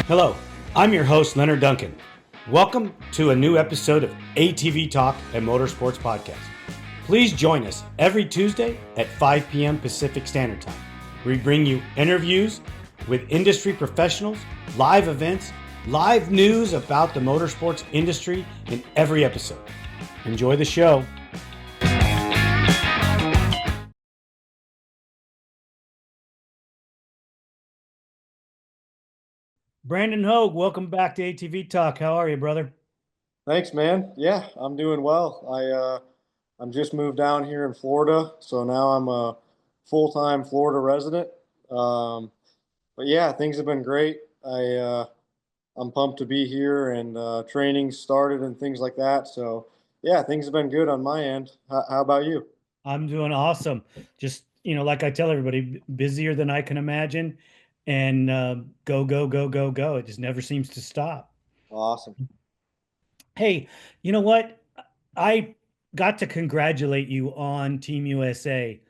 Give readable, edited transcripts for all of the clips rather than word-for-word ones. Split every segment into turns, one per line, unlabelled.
Hello, I'm your host, Leonard Duncan. Welcome to a new episode of ATV-TALK and Motorsports Podcast. Please join us every Tuesday at 5 p.m. Pacific Standard Time. We bring you interviews with industry professionals, live events, live news about the motorsports industry in every episode. Enjoy the show. Brandon Hoag, welcome back to ATV Talk. How are you, brother?
Thanks, man. Yeah, I'm doing well. I'm just moved down here in Florida, so now I'm a full-time Florida resident. Um, but yeah, things have been great. I'm pumped to be here, and training started and things like that. So yeah, things have been good on my end. How about you?
I'm doing awesome. Just, like I tell everybody, busier than I can imagine. And go, go, go, go, go. It just never seems to stop.
Awesome.
Hey, you know what? I got to congratulate you on Team USA,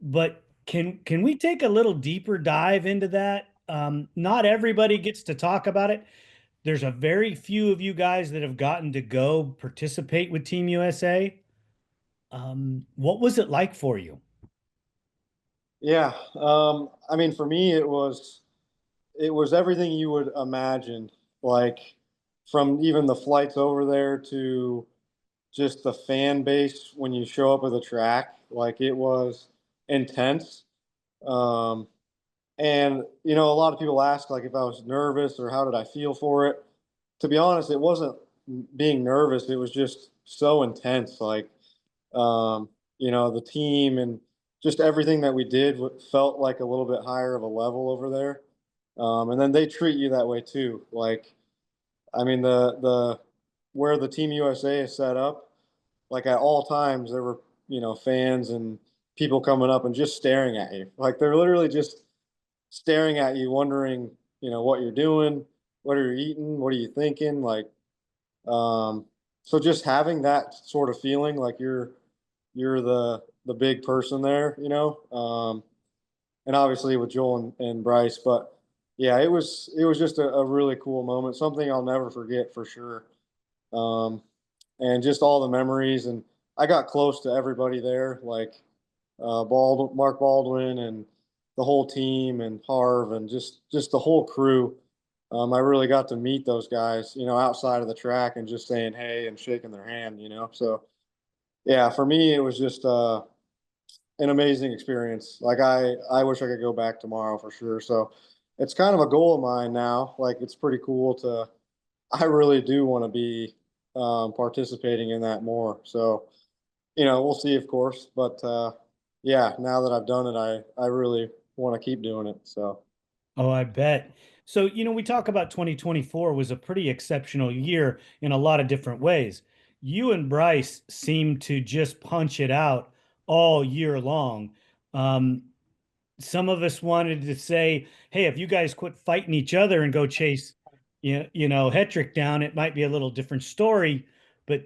but can we take a little deeper dive into that? Not everybody gets to talk about it. There's a very few of you guys that have gotten to go participate with Team USA. What was it like for you?
Yeah. I mean, for me, it was everything you would imagine, like from even the flights over there to just the fan base when you show up at the track. Like it was intense. Um, and a lot of people ask like if I was nervous or how did I feel for it. To be honest, it wasn't being nervous. It was just so intense. Like, um, the team and just everything that we did felt like a little bit higher of a level over there. And then they treat you that way too. Like, I mean, the where the Team USA is set up, like at all times there were fans and people coming up and just staring at you. Like they're literally just staring at you, wondering what you're doing, what are you eating, what are you thinking, like um, so just having that sort of feeling like you're the big person there, and obviously with Joel and Bryce. But yeah, it was just a really cool moment, something I'll never forget for sure. Um, and just all the memories, and I got close to everybody there, like Mark Baldwin and the whole team and Harv and just the whole crew. I really got to meet those guys, outside of the track and just saying hey and shaking their hand. So yeah, for me it was just an amazing experience. Like I wish I could go back tomorrow for sure. So it's kind of a goal of mine now. Like it's pretty cool to. I really do want to be participating in that more. So we'll see, of course. But yeah, now that I've done it, I really want to keep doing it. So
Oh, I bet. So, we talk about 2024 was a pretty exceptional year in a lot of different ways. You and Bryce seem to just punch it out all year long. Um, some of us wanted to say, hey, if you guys quit fighting each other and go chase, Hetrick down, it might be a little different story. But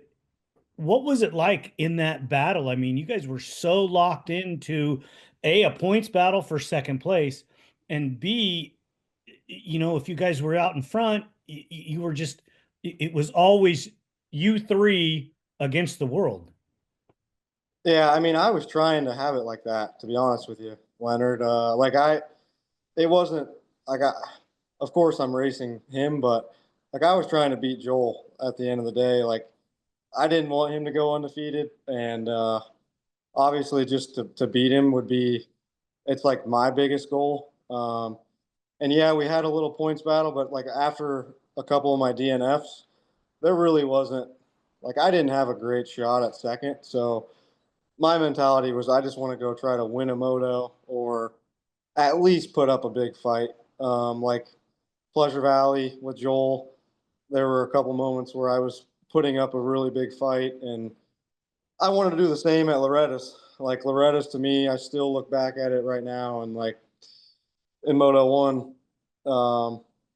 what was it like in that battle? I mean, you guys were so locked into a points battle for second place, and B, if you guys were out in front, you were just, it was always you three against the world.
yeah, I mean, I was trying to have it like that, to be honest with you, Leonard. It wasn't like of course, I'm racing him, but like I was trying to beat Joel at the end of the day. Like I didn't want him to go undefeated, and obviously, just to beat him would be it's like my biggest goal. And yeah, we had a little points battle, but like after a couple of my DNFs, there really wasn't like I didn't have a great shot at second. So my mentality was I just want to go try to win a moto or at least put up a big fight. Like Pleasure Valley with Joel, there were a couple moments where I was putting up a really big fight, and I wanted to do the same at Loretta's. Like Loretta's to me, I still look back at it right now and like in Moto One,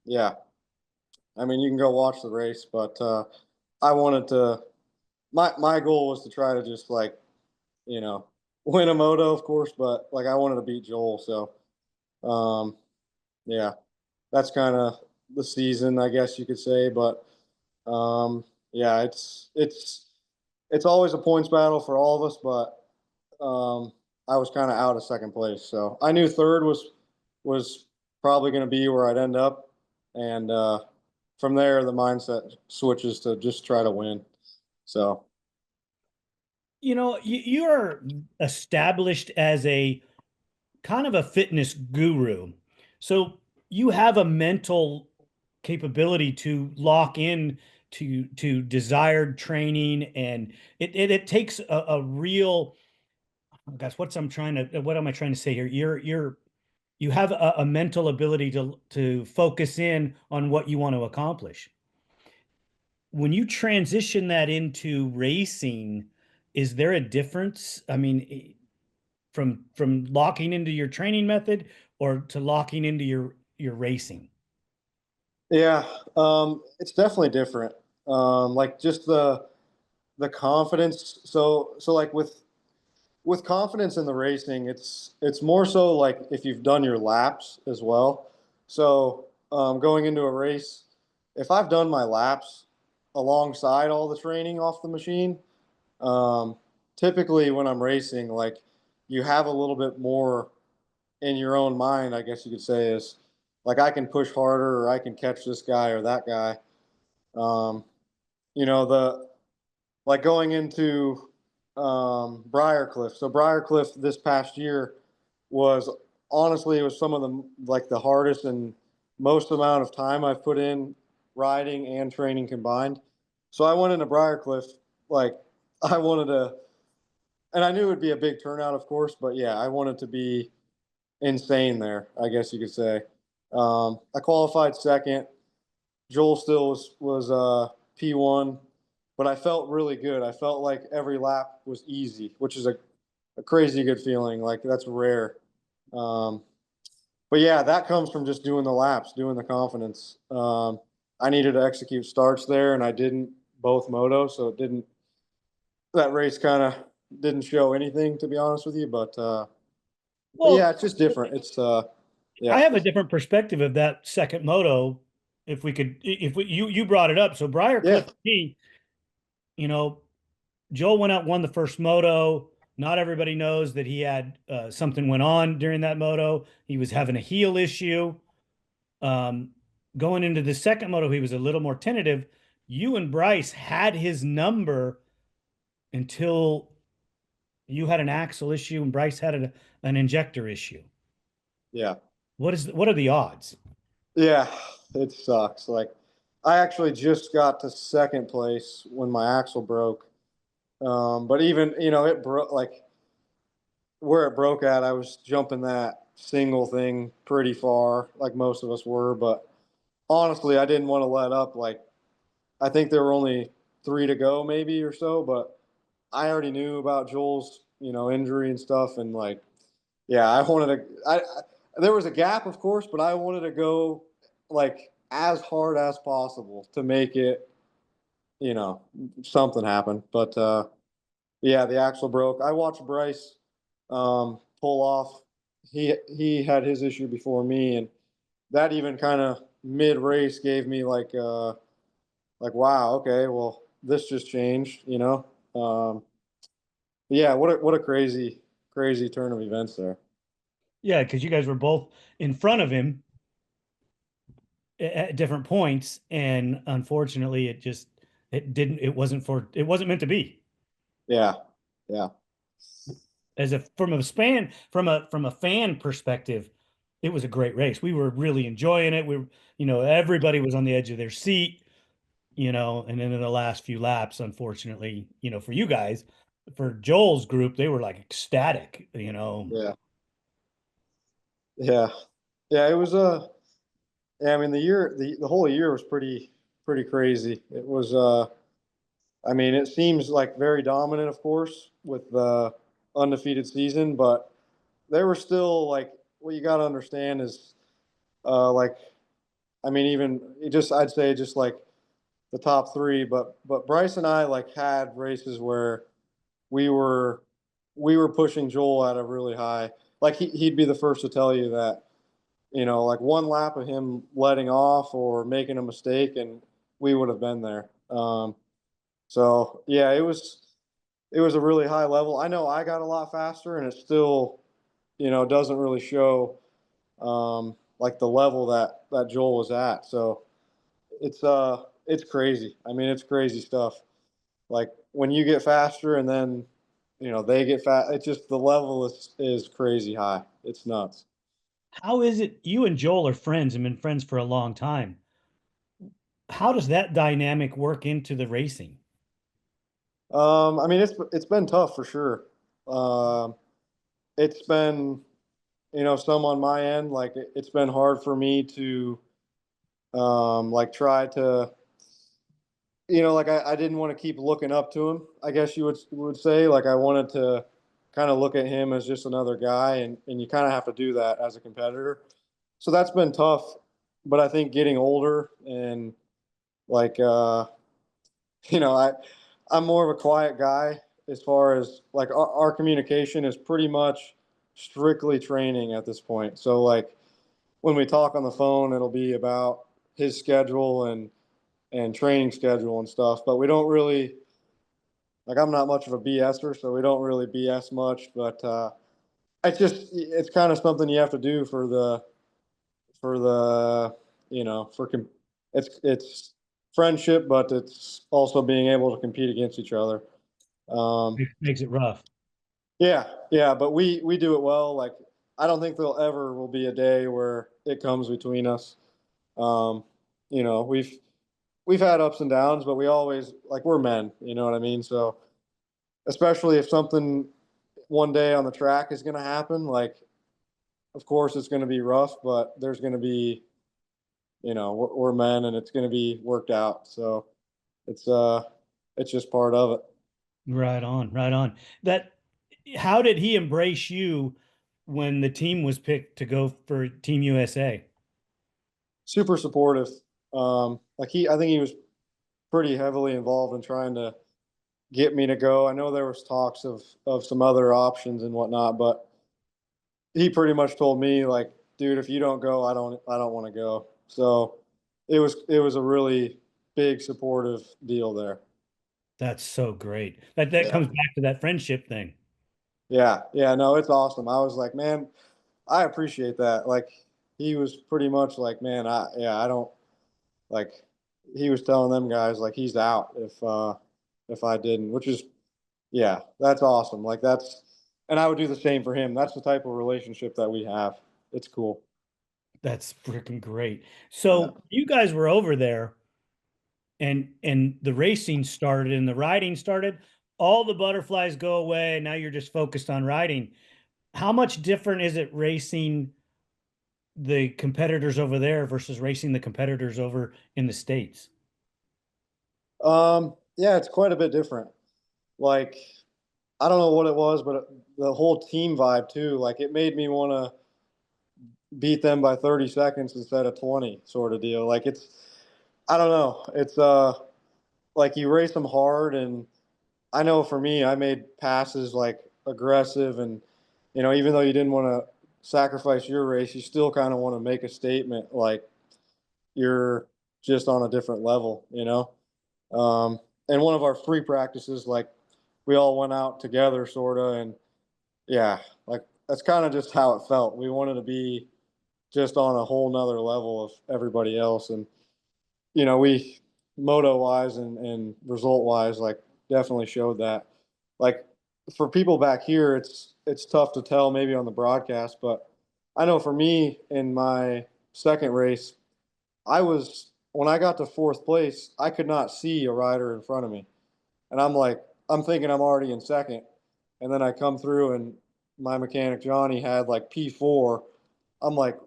yeah, I mean, you can go watch the race, but I wanted to. My goal was to try to just like you know win a moto, of course, but like I wanted to beat Joel. So yeah, that's kind of the season, I guess you could say. But yeah, it's always a points battle for all of us. But I was kind of out of second place, so I knew third was probably going to be where I'd end up, and from there the mindset switches to just try to win. So
You're established as a kind of a fitness guru. So you have a mental capability to lock in to desired training, and it takes a real, oh gosh, what am I trying to say here? You have a mental ability to focus in on what you want to accomplish. When you transition that into racing, is there a difference? I mean, from locking into your training method or to locking into your racing?
yeah, it's definitely different. Like just the confidence. So like with confidence in the racing, it's more so like if you've done your laps as well. So going into a race, if I've done my laps alongside all the training off the machine, um, typically when I'm racing, like you have a little bit more in your own mind, I guess you could say, is like I can push harder or I can catch this guy or that guy. Um, the like going into Briarcliff. So Briarcliff this past year was honestly it was some of the like the hardest and most amount of time I've put in riding and training combined. So I went into Briarcliff like I wanted to, and I knew it would be a big turnout, of course, but yeah, I wanted to be insane there, I guess you could say. I qualified second. Joel still was P1, but I felt really good. I felt like every lap was easy, which is a crazy good feeling. Like that's rare. Um, but yeah, that comes from just doing the laps, doing the confidence. I needed to execute starts there, and I didn't both motos, so it didn't. That race kind of didn't show anything, to be honest with you. But yeah,
Well,
it's just different. It's
I
yeah,
have a different perspective of that second moto. If we could, if we, you brought it up, so
yeah,
Briarcliff, you know, Joel went out, won the first moto. Not everybody knows that he had something went on during that moto. He was having a heel issue. Um, Going into the second moto, he was a little more tentative. You and Bryce had his number until you had an axle issue and Bryce had an injector issue.
yeah.
What are the odds?
Yeah, it sucks. Like, I actually just got to second place when my axle broke. But even, it broke like where it broke at, I was jumping that single thing pretty far, like most of us were. But honestly, I didn't want to let up. Like, I think there were only three to go, maybe or so. But I already knew about Joel's, injury and stuff. And like, yeah, I wanted to, there was a gap, of course, but I wanted to go like as hard as possible to make it, you know, something happen. But yeah, the axle broke. I watched Bryce pull off. He had his issue before me, and that even kind of mid race gave me like wow, okay, well this just changed. Yeah, what a crazy turn of events there.
Yeah, because you guys were both in front of him at different points, and unfortunately, it wasn't meant to be.
Yeah, yeah,
As a from a fan perspective, it was a great race. We were really enjoying it. Everybody was on the edge of their seat, and then in the last few laps, unfortunately, for you guys, for Joel's group, they were like ecstatic.
yeah, yeah, yeah. It was yeah. I mean, the whole year was pretty crazy. It was I mean, it seems like very dominant, of course, with the undefeated season, but they were still like what you got to understand is like I mean, even I'd say just like the top three, but Bryce and I like had races where we were we were pushing Joel at a really high. Like he'd be the first to tell you that like one lap of him letting off or making a mistake, and we would have been there. So yeah, it was a really high level. I know I got a lot faster, and it still, doesn't really show like the level that Joel was at. So it's crazy. I mean, it's crazy stuff. Like when you get faster, and then they get fast. It's just the level is crazy high. It's nuts.
How is it you and Joel are friends and been friends for a long time? How does that dynamic work into the racing?
I mean, it's been tough for sure. Um, it's been, some on my end. Like it's been hard for me to like try to, like I didn't want to keep looking up to him. I guess you would say, like I wanted to kind of look at him as just another guy, and you kind of have to do that as a competitor. So that's been tough. But I think getting older and like I'm more of a quiet guy as far as like our communication is pretty much strictly training at this point. So like when we talk on the phone, it'll be about his schedule and training schedule and stuff. But we don't really like I'm not much of a BSer, so we don't really BS much. But it's kind of something you have to do for the it's friendship, but it's also being able to compete against each other. Um,
Makes it rough.
yeah, yeah, but we do it well. Like I don't think there'll ever will be a day where it comes between us. Um, we've had ups and downs, but we always like we're men. You know what I mean? So especially if something one day on the track is going to happen, like of course it's going to be rough, but there's going to be we're men, and it's going to be worked out. So it's uh it's just part of it.
Right on, right on. That how did he embrace you when the team was picked to go for Team USA?
Super supportive. Like I think he was pretty heavily involved in trying to get me to go. I know there was talks of some other options and whatnot, but he pretty much told me like, dude, if you don't go, I don't want to go. So it was a really big supportive deal there.
That's so great. That
Yeah.
comes back to that friendship thing.
Yeah. Yeah. No, it's awesome. I was like, man, I appreciate that. Like he was pretty much like, man, I don't like he was telling them guys like he's out if I didn't, which is yeah, that's awesome. Like and I would do the same for him. That's the type of relationship that we have. It's cool.
That's freaking great.
Yeah.
So you guys were over there and the racing started and the riding started. All the butterflies go away. Now you're just focused on riding. How much different is it racing the competitors over there versus racing the competitors over in the States?
Yeah, it's quite a bit different. Like I don't know what it was, but the whole team vibe too. Like it made me want to beat them by 30 seconds instead of 20, sort of deal. Like I don't know. It's like you race them hard, and I know for me, I made passes like aggressive, and even though you didn't want to sacrifice your race, you still kind of want to make a statement, like you're just on a different level, and one of our free practices, like we all went out together, sort of, and yeah, like that's kind of just how it felt. We wanted to be just on a whole nother level of everybody else, and we moto wise and result wise, like definitely showed that. Like for people back here, it's tough to tell maybe on the broadcast, but I know for me in my second race, when I got to fourth place, I could not see a rider in front of me. And I'm like, I'm thinking I'm already in second. And then I come through and my mechanic Johnny had like P4. I'm like,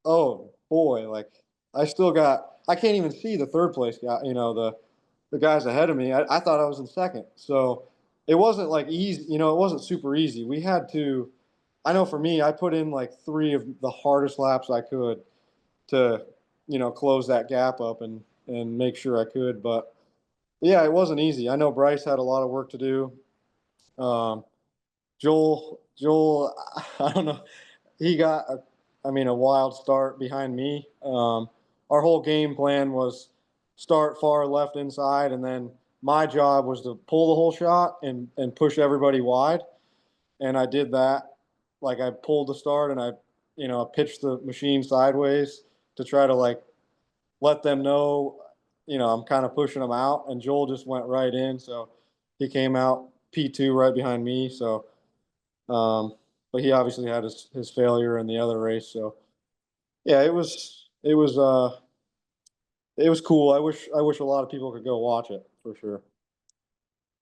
oh boy, like I can't even see the third place guy, the guys ahead of me. I thought I was in second. So it wasn't like easy, it wasn't super easy. I know for me, I put in like three of the hardest laps I could to, close that gap up and make sure I could. But yeah, it wasn't easy. I know Bryce had a lot of work to do. Um, Joel, I don't know. He got I mean, a wild start behind me. Our whole game plan was start far left inside, and then my job was to pull the whole shot and push everybody wide. And I did that. Like I pulled the start and I pitched the machine sideways to try to like let them know, I'm kind of pushing them out. And Joel just went right in, so he came out P2 right behind me. So, um, but he obviously had his failure in the other race. So yeah, it was cool. I wish a lot of people could go watch it for sure.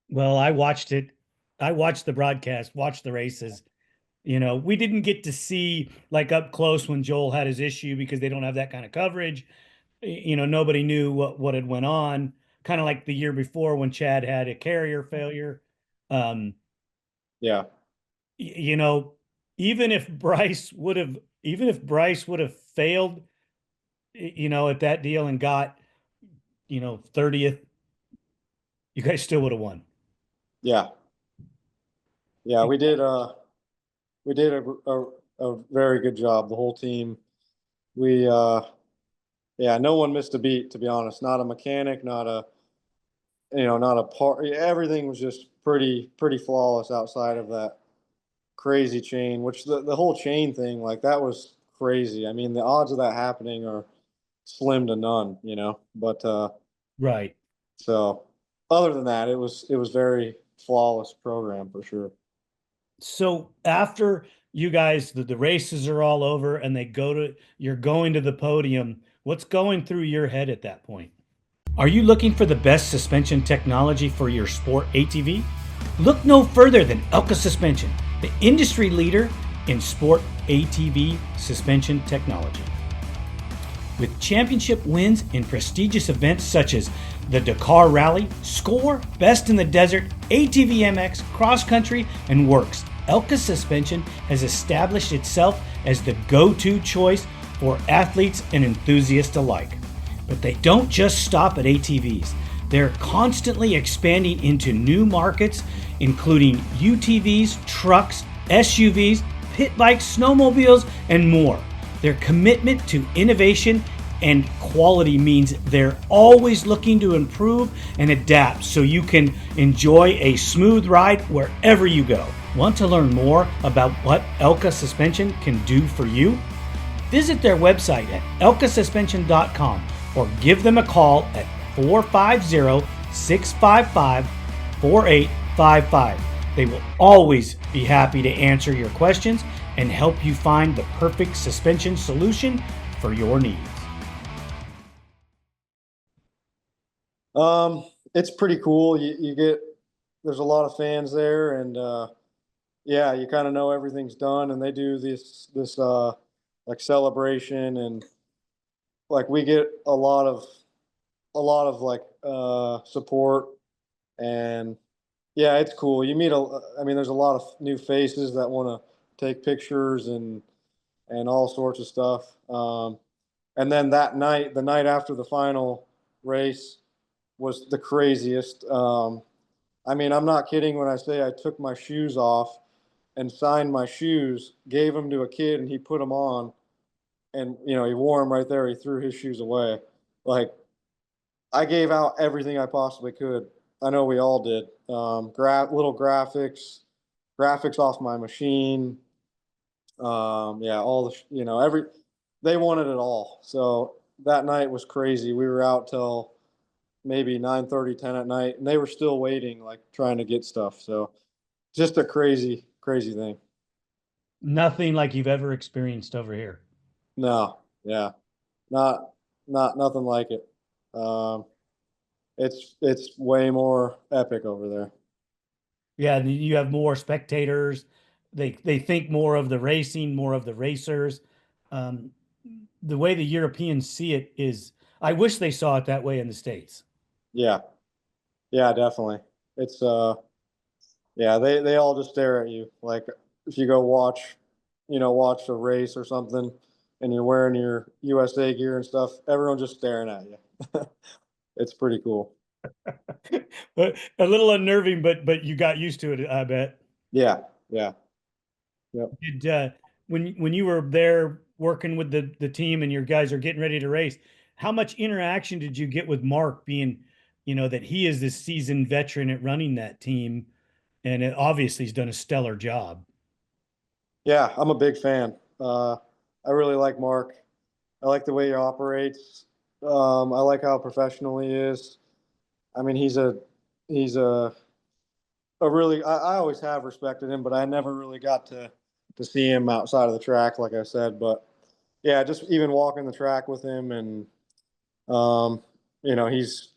Well, I watched it. I watched the broadcast, watched the races. We didn't get to see like up close when Joel had his issue because they don't have that kind of coverage. Nobody knew what had went on. Kind of like the year before when Chad had a carrier failure. Um,
Yeah,
you know, even if Bryce would have, even if Bryce would have failed, at that deal and got, 30th, you guys still would have won.
yeah, yeah. We did a very good job. The whole team. We yeah, no one missed a beat, to be honest. Not a mechanic, not a part. Everything was just pretty flawless outside of that crazy chain, which the whole chain thing, like that was crazy. I mean, the odds of that happening are slim to none. But
Right.
so other than that, it was very flawless program for sure.
So after you guys, the races are all over and you're going to the podium, what's going through your head at that point? Are you looking for the best suspension technology for your sport ATV? Look no further than Elka Suspension, the industry leader in sport ATV suspension technology. With championship wins in prestigious events such as the Dakar Rally, Score, Best in the Desert, ATVMX, Cross Country, and Works, Elka Suspension has established itself as the go-to choice for athletes and enthusiasts alike. But they don't just stop at ATVs. They're constantly expanding into new markets, including UTVs, trucks, SUVs, pit bikes, snowmobiles, and more. Their commitment to innovation and quality means they're always looking to improve and adapt so you can enjoy a smooth ride wherever you go. Want to learn more about what Elka Suspension can do for you? Visit their website at elkasuspension.com or give them a call at 450-655-4855. They will always be happy to answer your questions and help you find the perfect suspension solution for your needs.
It's pretty cool. There's a lot of fans there, and yeah, you kind of know everything's done, and they do this like celebration, and like we get a lot of like support, and yeah, it's cool. I mean, there's a lot of new faces that want to take pictures and all sorts of stuff. And then that night, the night after the final race, was the craziest. I mean, I'm not kidding when I say I took my shoes off and signed my shoes, gave them to a kid, and he put them on, and he wore them right there. He threw his shoes away. Like I gave out everything I possibly could. I know we all did. Little graphics off my machine. Yeah, all every they wanted it all. So that night was crazy. We were out till maybe 9:30, 10 at night, and they were still waiting, like trying to get stuff. So just a crazy thing.
Nothing like you've ever experienced over here.
No, yeah, not nothing like it. Um, it's way more epic over there.
Yeah, you have more spectators. They think more of the racing, more of the racers. Um, the way the Europeans see it is, I wish they saw it that way in the States.
Yeah, yeah, definitely. It's yeah, they all just stare at you. Like if you go watch a race or something, and you're wearing your USA gear and stuff, everyone's just staring at you. It's pretty cool.
But a little unnerving, but you got used to it, I bet.
Yeah, yeah, yep.
Did when you were there working with the team and your guys are getting ready to race, how much interaction did you get with Mark being, that he is this seasoned veteran at running that team, and obviously he's done a stellar job.
Yeah, I'm a big fan. I really like Mark. I like the way he operates. I like how professional he is. I mean, he's a really I always have respected him, but I never really got to see him outside of the track, like I said. But yeah, just even walking the track with him, and um, he's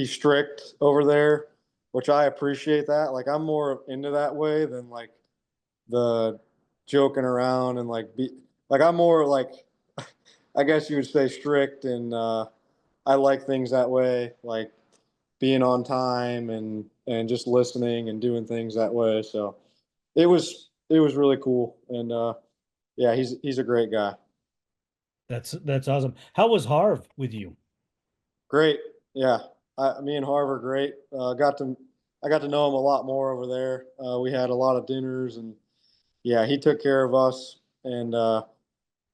strict over there, which I appreciate that. Like I'm more into that way than like the joking around and like I'm more like I guess you would say strict, and I like things that way, like being on time and just listening and doing things that way. So it was really cool, and yeah, he's a great guy.
That's awesome. How was Harv with you?
Great, yeah. Me and Harvard, great. I got to know him a lot more over there. We had a lot of dinners, and yeah, he took care of us. And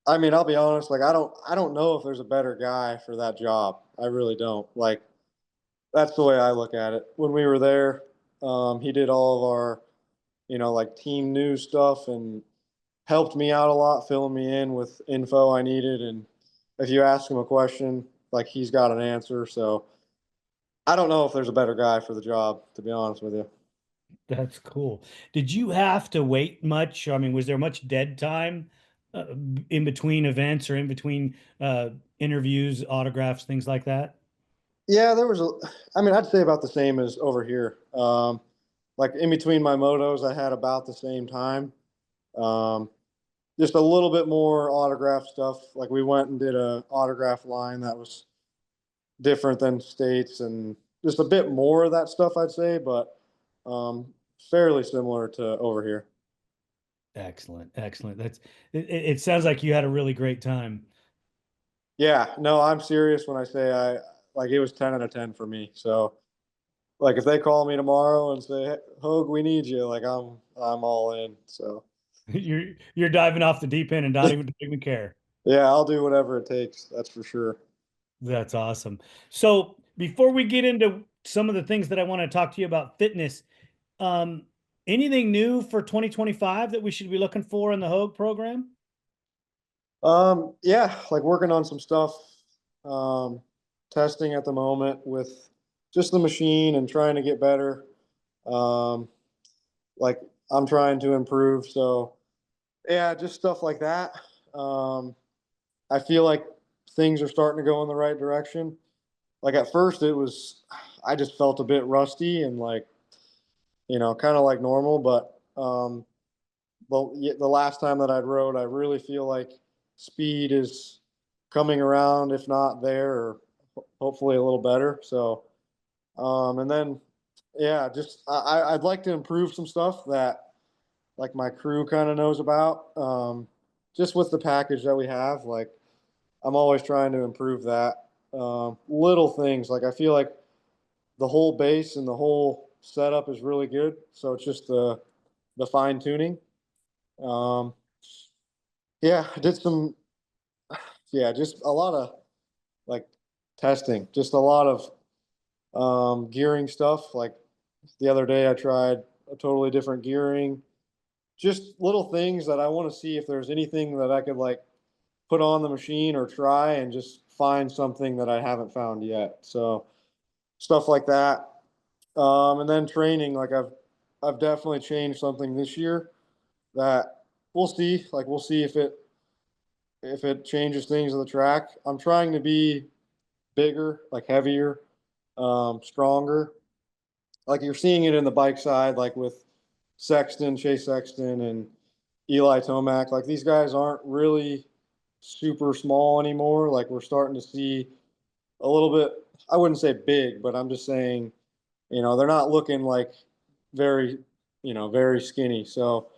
I mean, I'll be honest, like I don't know if there's a better guy for that job. I really don't. Like that's the way I look at it. When we were there, he did all of our, like team news stuff and helped me out a lot, filling me in with info I needed. And if you ask him a question, like he's got an answer. So I don't know if there's a better guy for the job, to be honest with you.
That's cool. Did you have to wait much? I mean, was there much dead time uh, in between events or in between interviews, autographs, things like that?
Yeah, I mean, I'd say about the same as over here. Like in between my motos, I had about the same time. Um, just a little bit more autograph stuff. Like we went and did a autograph line that was different than states, and just a bit more of that stuff, I'd say, but um, fairly similar to over here.
Excellent, excellent. It sounds like you had a really great time.
Yeah, no, I'm serious when I say I like it was 10 out of 10 for me. So like if they call me tomorrow and say, hey, Hoag, we need you, like I'm all in. So
You're diving off the deep end and not even care.
yeah, I'll do whatever it takes. That's for sure.
That's awesome. So before we get into some of the things that I want to talk to you about fitness, um, anything new for 2025 that we should be looking for in the Hogue program?
Yeah, like working on some stuff, um, testing at the moment with just the machine and trying to get better. Um, like I'm trying to improve. So yeah, just stuff like that. Um, I feel like things are starting to go in the right direction. Like at first I just felt a bit rusty and like, kind of like normal, but, the last time that I'd rode, I really feel like speed is coming around, if not there, or hopefully a little better. So, and then, yeah, just I'd like to improve some stuff that like my crew kind of knows about. Just with the package that we have, like I'm always trying to improve that. Little things like I feel like the whole base and the whole setup is really good. So it's just the fine tuning. Um, yeah, I did some yeah, just a lot of like testing, just a lot of gearing stuff. Like the other day, I tried a totally different gearing, just little things that I want to see if there's anything that I could like put on the machine or try and just find something that I haven't found yet. So stuff like that. And then training, like I've definitely changed something this year that we'll see. Like we'll see if it changes things on the track. I'm trying to be bigger, like heavier, stronger. Like you're seeing it in the bike side, like with Chase Sexton, and Eli Tomac. Like these guys aren't really super small anymore. Like we're starting to see a little bit. I wouldn't say big, but I'm just saying, they're not looking like very, very skinny. So,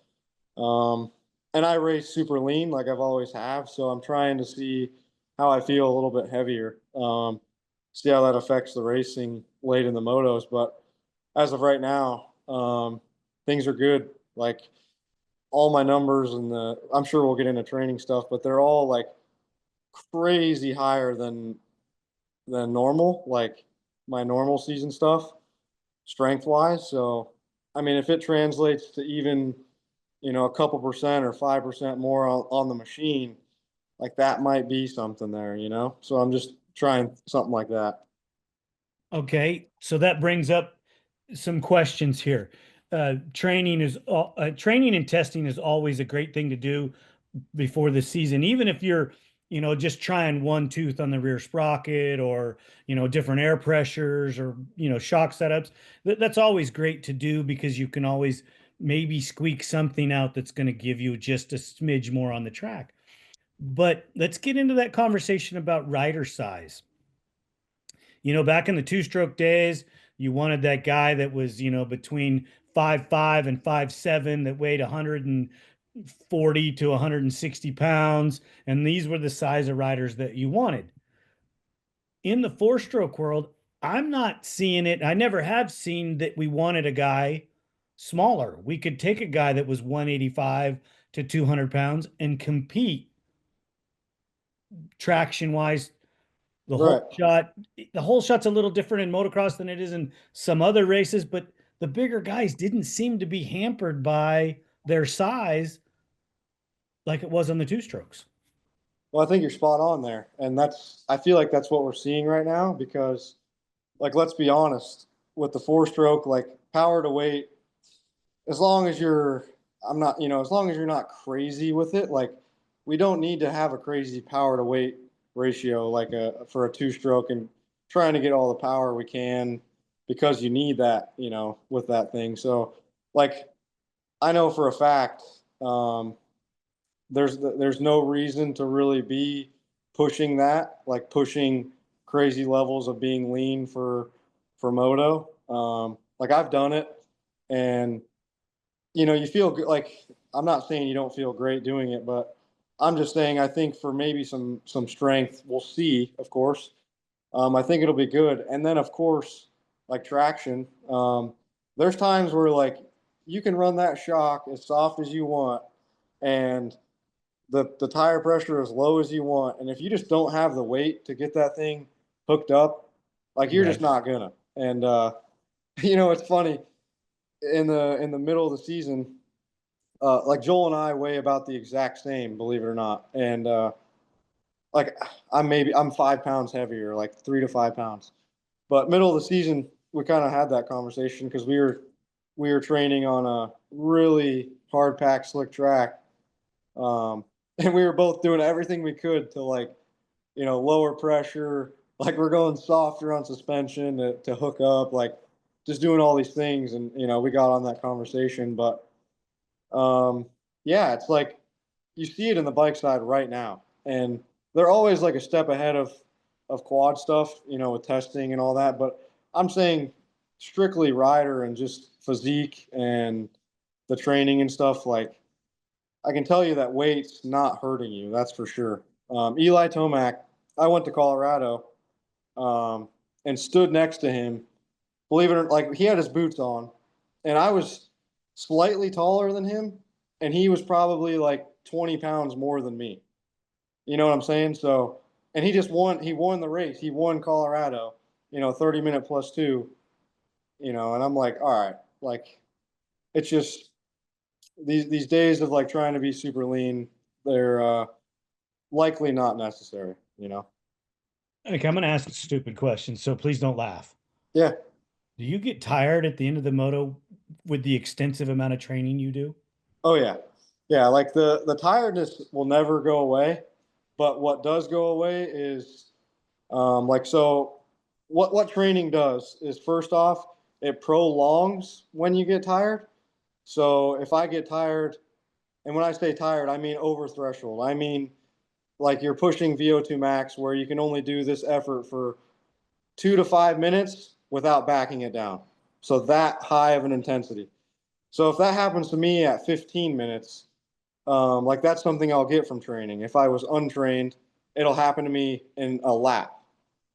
um, and I race super lean, like I've always have. So I'm trying to see how I feel a little bit heavier. See how that affects the racing late in the motos. But as of right now, things are good. Like all my numbers and I'm sure we'll get into training stuff, but they're all like crazy higher than normal, like my normal season stuff, strength wise. So, I mean, if it translates to even, a couple percent or 5% more on the machine, like that might be something there. So I'm just trying something like that.
Okay, so that brings up some questions here. Training and testing is always a great thing to do before the season, even if you're, just trying one tooth on the rear sprocket or, different air pressures or, shock setups. That's always great to do because you can always maybe squeak something out that's going to give you just a smidge more on the track. But let's get into that conversation about rider size. Back in the two-stroke days, you wanted that guy that was, between 5'5" and 5'7", that weighed 140 to 160 pounds. And these were the size of riders that you wanted. In the four-stroke world, I'm not seeing it. I never have seen that we wanted a guy smaller. We could take a guy that was 185 to 200 pounds and compete traction wise. The whole
Right.
shot, the whole shot's a little different in motocross than it is in some other races, but the bigger guys didn't seem to be hampered by their size like it was on the two strokes.
Well, I think you're spot on there. And I feel like that's what we're seeing right now because, like, let's be honest, with the four stroke, like power to weight, as long as you're, I'm not, as long as you're not crazy with it, like, we don't need to have a crazy power to weight ratio, like for a two stroke and trying to get all the power we can because you need that, with that thing. So, like, I know for a fact, there's no reason to really be pushing that, like pushing crazy levels of being lean for moto. Like I've done it, and you feel good. Like I'm not saying you don't feel great doing it, but I'm just saying I think for maybe some strength, we'll see. Of course, I think it'll be good, and then of course, like traction. There's times where like you can run that shock as soft as you want, and the tire pressure as low as you want. And if you just don't have the weight to get that thing hooked up, like you're just
Right.
not gonna. And it's funny in the middle of the season, like Joel and I weigh about the exact same, believe it or not. And like I'm 5 pounds heavier, like 3 to 5 pounds. But middle of the season, we kind of had that conversation because we were training on a really hard packed slick track, and we were both doing everything we could to like, lower pressure. Like we're going softer on suspension to hook up, like just doing all these things. And, we got on that conversation, but, um, yeah, it's like you see it in the bike side right now. And they're always like a step ahead of quad stuff, with testing and all that. But I'm saying strictly rider and just physique and the training and stuff. Like I can tell you that weight's not hurting you. That's for sure. Eli Tomac, I went to Colorado, and stood next to him. Believe it or not, like he had his boots on, and I was slightly taller than him, and he was probably like 20 pounds more than me. You know what I'm saying? So, and he just won. He won the race. He won Colorado. 30-minute plus two. And I'm like, all right, like it's just these days of like trying to be super lean, they're likely not necessary.
Okay, I'm going to ask a stupid question, so please don't laugh.
Yeah.
Do you get tired at the end of the moto with the extensive amount of training you do?
Oh yeah. Yeah, like the tiredness will never go away, but what does go away is like so what training does is first off, it prolongs when you get tired. So if I get tired, and when I say tired, I mean over threshold. I mean like you're pushing VO2 max where you can only do this effort for 2 to 5 minutes without backing it down. So that high of an intensity. So if that happens to me at 15 minutes, like that's something I'll get from training. If I was untrained, it'll happen to me in a lap.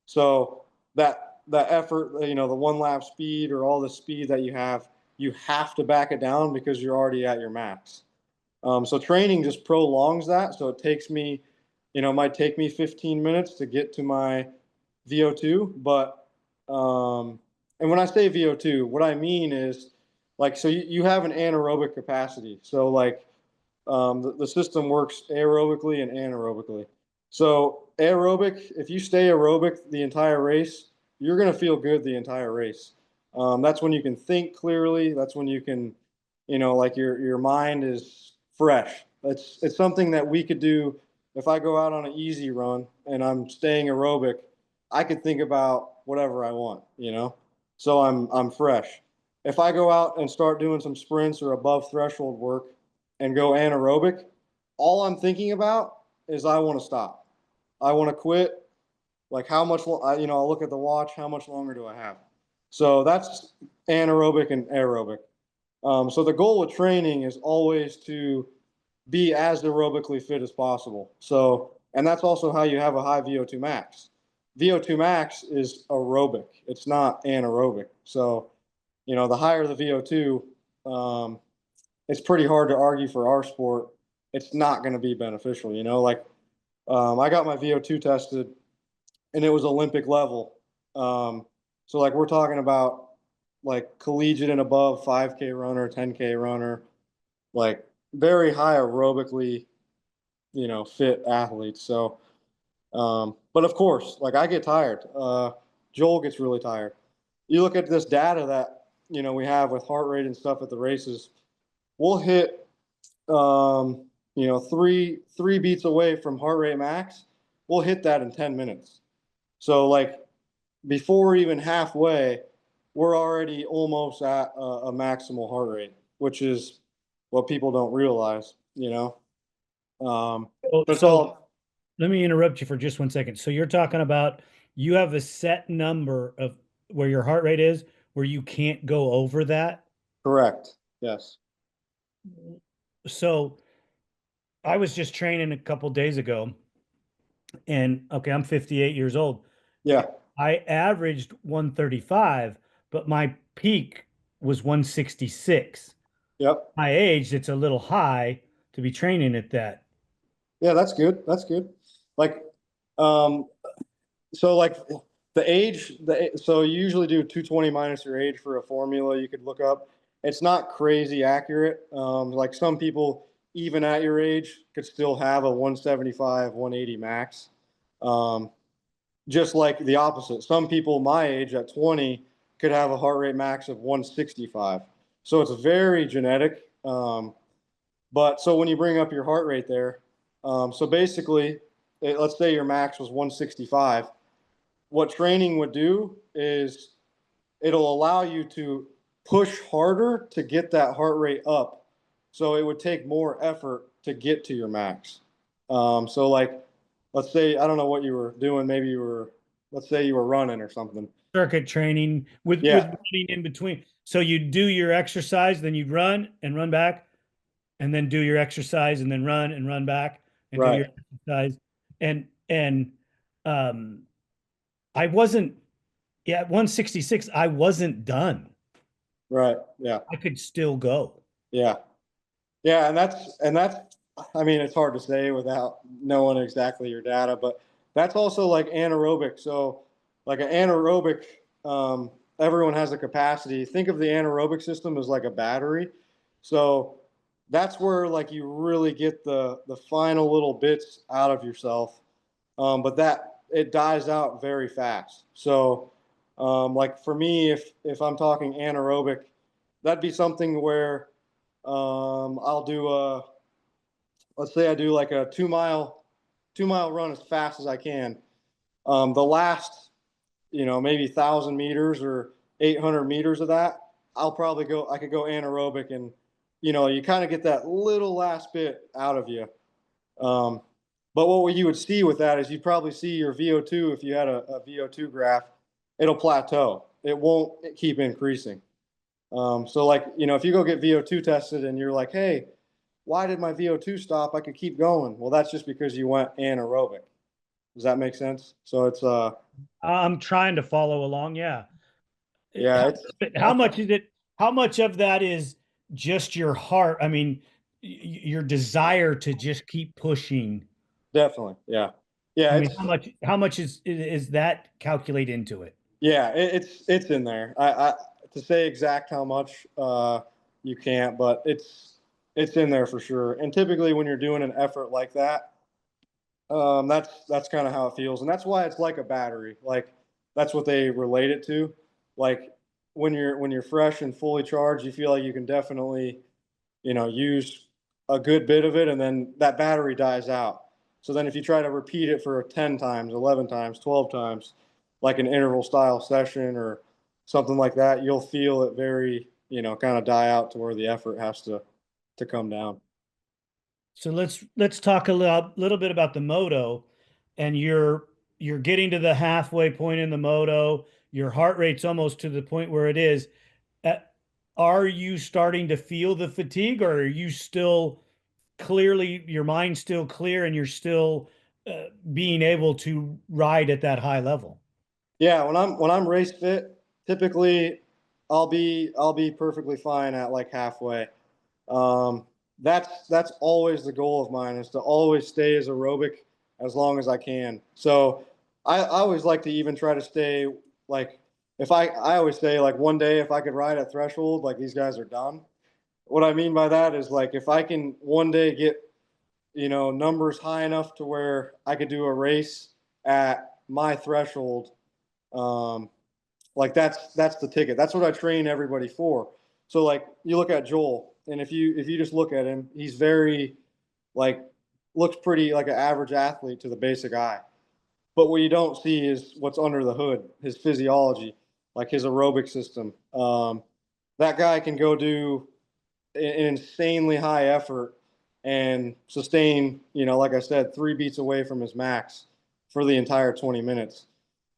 So that effort, the one lap speed or all the speed that you have to back it down because you're already at your max. So training just prolongs that. So it takes me, it might take me 15 minutes to get to my VO2, but and when I say VO2, what I mean is like, so you have an anaerobic capacity. So like the system works aerobically and anaerobically. So aerobic, if you stay aerobic the entire race, you're going to feel good the entire race. That's when you can think clearly. That's when you can, like your mind is fresh. It's something that we could do if I go out on an easy run and I'm staying aerobic. I could think about whatever I want. So I'm fresh. If I go out and start doing some sprints or above threshold work and go anaerobic, all I'm thinking about is I want to stop. I want to quit. Like how much, I'll look at the watch. How much longer do I have? So that's anaerobic and aerobic. So the goal with training is always to be as aerobically fit as possible. So, and that's also how you have a high VO2 max. VO2 max is aerobic. It's not anaerobic. So, the higher the VO2, it's pretty hard to argue for our sport. It's not going to be beneficial. Like I got my VO2 tested and it was Olympic level. So like we're talking about like collegiate and above 5K runner, 10K runner, like very high aerobically, fit athletes. So, but of course, like I get tired. Joel gets really tired. You look at this data that, we have with heart rate and stuff at the races, we'll hit, three beats away from heart rate max. We'll hit that in 10 minutes. So like before we're even halfway, we're already almost at a maximal heart rate, which is what people don't realize.
So,
But it's
so
all
let me interrupt you for just 1 second. So you're talking about you have a set number of where your heart rate is, where you can't go over that.
correct. Yes.
So I was just training a couple days ago, and okay, I'm 58 years old.
Yeah.
I averaged 135, but my peak was 166.
Yep.
My age, it's a little high to be training at that.
Yeah, that's good. That's good. Like, um, so like the age, so you usually do 220 minus your age for a formula you could look up. It's not crazy accurate. Like some people, even at your age, could still have a 175, 180 max. Um, just like the opposite. Some people my age at 20 could have a heart rate max of 165. So it's very genetic. But so when you bring up your heart rate there, so basically, let's say your max was 165. What training would do is it'll allow you to push harder to get that heart rate up. So it would take more effort to get to your max. So like, let's say, I don't know what you were doing. Maybe let's say you were running or something.
Circuit training with
Yeah,
running in between. So you do your exercise, then you'd run and run back, and then do your exercise and then run and run back and do
right,
your exercise. And um I wasn't yeah, at 166, I wasn't done.
right. Yeah,
I could still go.
yeah. Yeah, and that's I mean it's hard to say without knowing exactly your data, but that's also like anaerobic. So like an anaerobic, everyone has a capacity. Think of the anaerobic system as like a battery. So that's where like you really get the final little bits out of yourself. But that it dies out very fast. So like for me, if I'm talking anaerobic, that'd be something where I'll do let's say I do like a 2 mile run as fast as I can. The last, maybe 1,000 meters or 800 meters of that, I could go anaerobic and, you kind of get that little last bit out of you. Um, but what you would see with that is you'd probably see your VO2, if you had a VO2 graph, it'll plateau. It won't keep increasing. So like, if you go get VO2 tested and you're like, hey, why did my VO2 stop? I could keep going. Well, that's just because you went anaerobic. Does that make sense? So it's
I'm trying to follow along. Yeah.
yeah,
How,
it's
how much is it? How much of that is just your heart? I mean, your desire to just keep pushing.
Definitely. Yeah. Yeah.
I mean, how much is that calculate into it?
Yeah, it's in there. To say exact how much you can't, but it's in there for sure. And typically, when you're doing an effort like that, that's kind of how it feels, and that's why it's like a battery. Like that's what they relate it to. Like when you're fresh and fully charged, you feel like you can definitely use a good bit of it, and then that battery dies out. So then if you try to repeat it for 10 times, 11 times, 12 times, like an interval style session or something like that, you'll feel it very, kind of die out to where the effort has to come down.
So let's talk a little bit about the moto, and you're getting to the halfway point in the moto. Your heart rate's almost to the point where it is. Uh, are you starting to feel the fatigue, or are you still clearly your mind's still clear and you're still being able to ride at that high level?
Yeah, when I'm race fit, typically I'll be perfectly fine at like halfway. Um, that's always the goal of mine, is to always stay as aerobic as long as I can. So I always like to even try to stay like, if I always say like, one day if I could ride at threshold, like these guys are done. What I mean by that is like, if I can one day get numbers high enough to where I could do a race at my threshold, um, like that's the ticket. That's what I train everybody for. So like you look at Joel, and if you just look at him, he's very like, looks pretty like an average athlete to the basic eye. But what you don't see is what's under the hood, his physiology, like his aerobic system. That guy can go do an insanely high effort and sustain, like I said, 3 beats away from his max for the entire 20 minutes.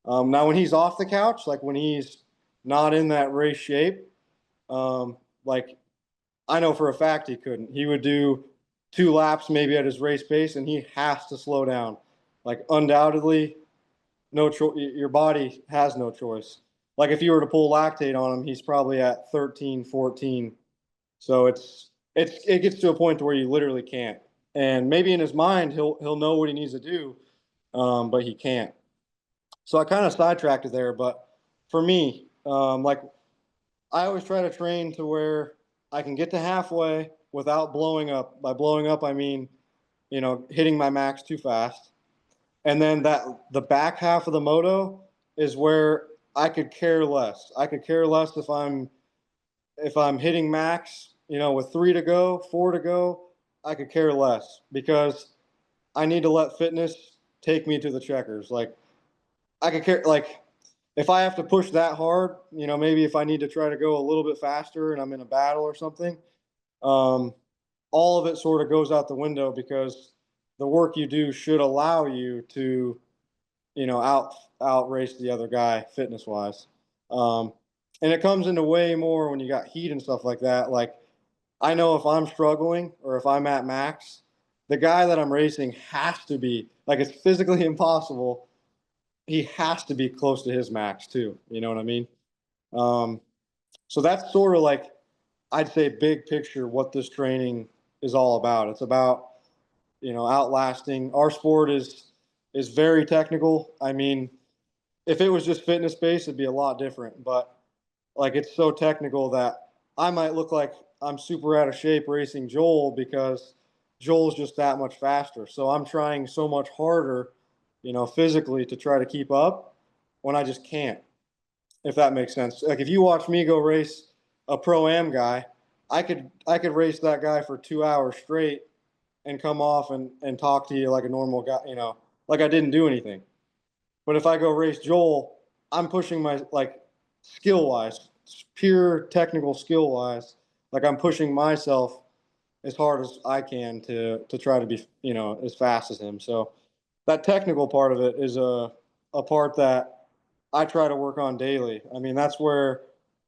Now, when he's off the couch, like when he's not in that race shape, like I know for a fact he couldn't. He would do 2 laps maybe at his race pace, and he has to slow down. Like undoubtedly, no choice. Your body has no choice. Like if you were to pull lactate on him, he's probably at 13, 14. So it gets to a point to where you literally can't. And maybe in his mind he'll know what he needs to do, but he can't. So I kind of sidetracked it there, but for me, like I always try to train to where I can get to halfway without blowing up. By blowing up, I mean, hitting my max too fast. And then the back half of the moto is where I could care less. I could care less if I'm hitting max, with 3 to go, 4 to go. I could care less because I need to let fitness take me to the checkers. Like I could care like, if I have to push that hard, maybe if I need to try to go a little bit faster and I'm in a battle or something, um, all of it sort of goes out the window, because the work you do should allow you to, out race the other guy fitness wise. Um, and it comes into way more when you got heat and stuff like that. Like I know if I'm struggling or if I'm at max, the guy that I'm racing has to be like, it's physically impossible, he has to be close to his max too. You know what I mean? Um, so that's sort of like, I'd say big picture, what this training is all about. It's about, outlasting. Our sport is very technical. I mean, if it was just fitness based, it'd be a lot different. But like it's so technical that I might look like I'm super out of shape racing Joel because Joel's just that much faster. So I'm trying so much harder, physically to try to keep up when I just can't, if that makes sense. Like if you watch me go race a pro am guy, I could race that guy for 2 hours straight and come off and talk to you like a normal guy, like I didn't do anything. But if I go race Joel, I'm pushing my like skill wise, pure technical skill wise, like I'm pushing myself as hard as I can to try to be, as fast as him. So that technical part of it is a part that I try to work on daily. I mean, that's where,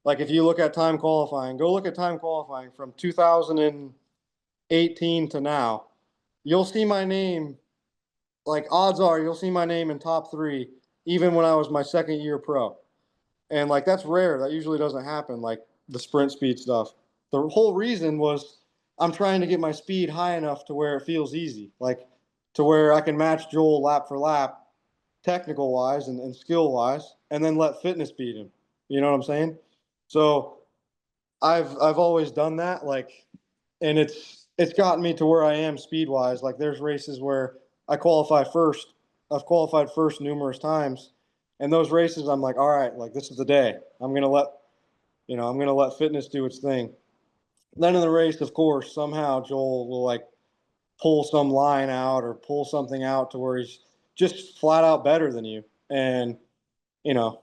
like, if you look at time qualifying, go look at time qualifying from 2018 to now. You'll see my name, like, odds are you'll see my name in top three, even when I was my second year pro. And, like, that's rare. That usually doesn't happen, like the sprint speed stuff. The whole reason was I'm trying to get my speed high enough to where it feels easy, like to where I can match Joel lap for lap, technical wise and skill wise, and then let fitness beat him. You know what I'm saying? So I've always done that, like, and it's gotten me to where I am speed wise. Like there's races where I qualify first. I've qualified first numerous times, and those races I'm like, all right, like this is the day. I'm gonna let fitness do its thing. Then in the race, of course, somehow Joel will like pull some line out or pull something out to where he's just flat out better than you. And you know,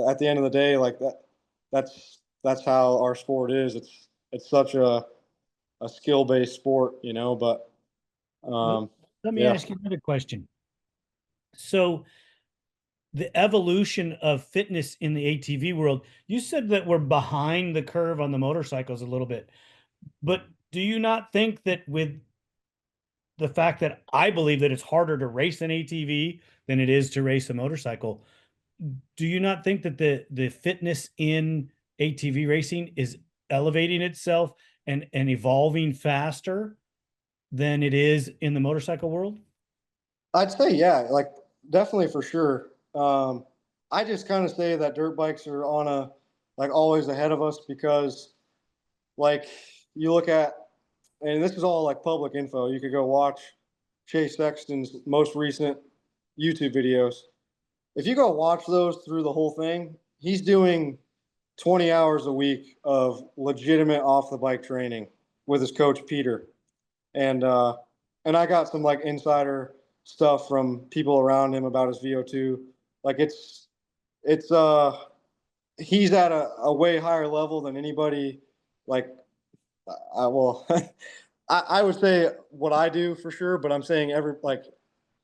at the end of the day, like that's how our sport is. It's such a skill based sport, But
Let,
um,
let me
yeah,
ask you another question. So, the evolution of fitness in the ATV world, you said that we're behind the curve on the motorcycles a little bit, but do you not think that with the fact that I believe that it's harder to race an ATV than it is to race a motorcycle, do you not think that the fitness in ATV racing is elevating itself and evolving faster than it is in the motorcycle world?
I'd say yeah, like definitely for sure. I just kind of say that dirt bikes are on a like always ahead of us because like you look at, and this is all like public info. You could go watch Chase Sexton's most recent YouTube videos. If you go watch those through the whole thing, he's doing 20 hours a week of legitimate off the bike training with his coach Peter. And and I got some like insider stuff from people around him about his VO2. Like it's he's at a way higher level than anybody like well I would say what I do for sure, but I'm saying every like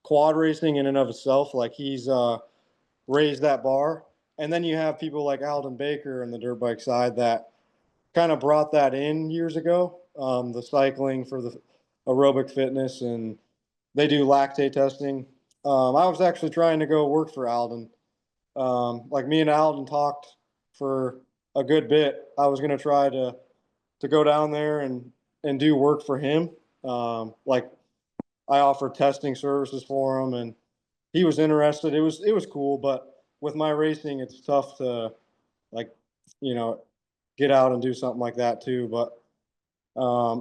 quad racing in and of itself, like he's raised that bar. And then you have people like Alden Baker on the dirt bike side that kind of brought that in years ago. The cycling for the aerobic fitness, and they do lactate testing. I was actually trying to go work for Alden. Like me and Alden talked for a good bit. I was going to try to go down there and do work for him. Like I offered testing services for him, and he was interested. It was cool, but with my racing, it's tough to like you know get out and do something like that too. But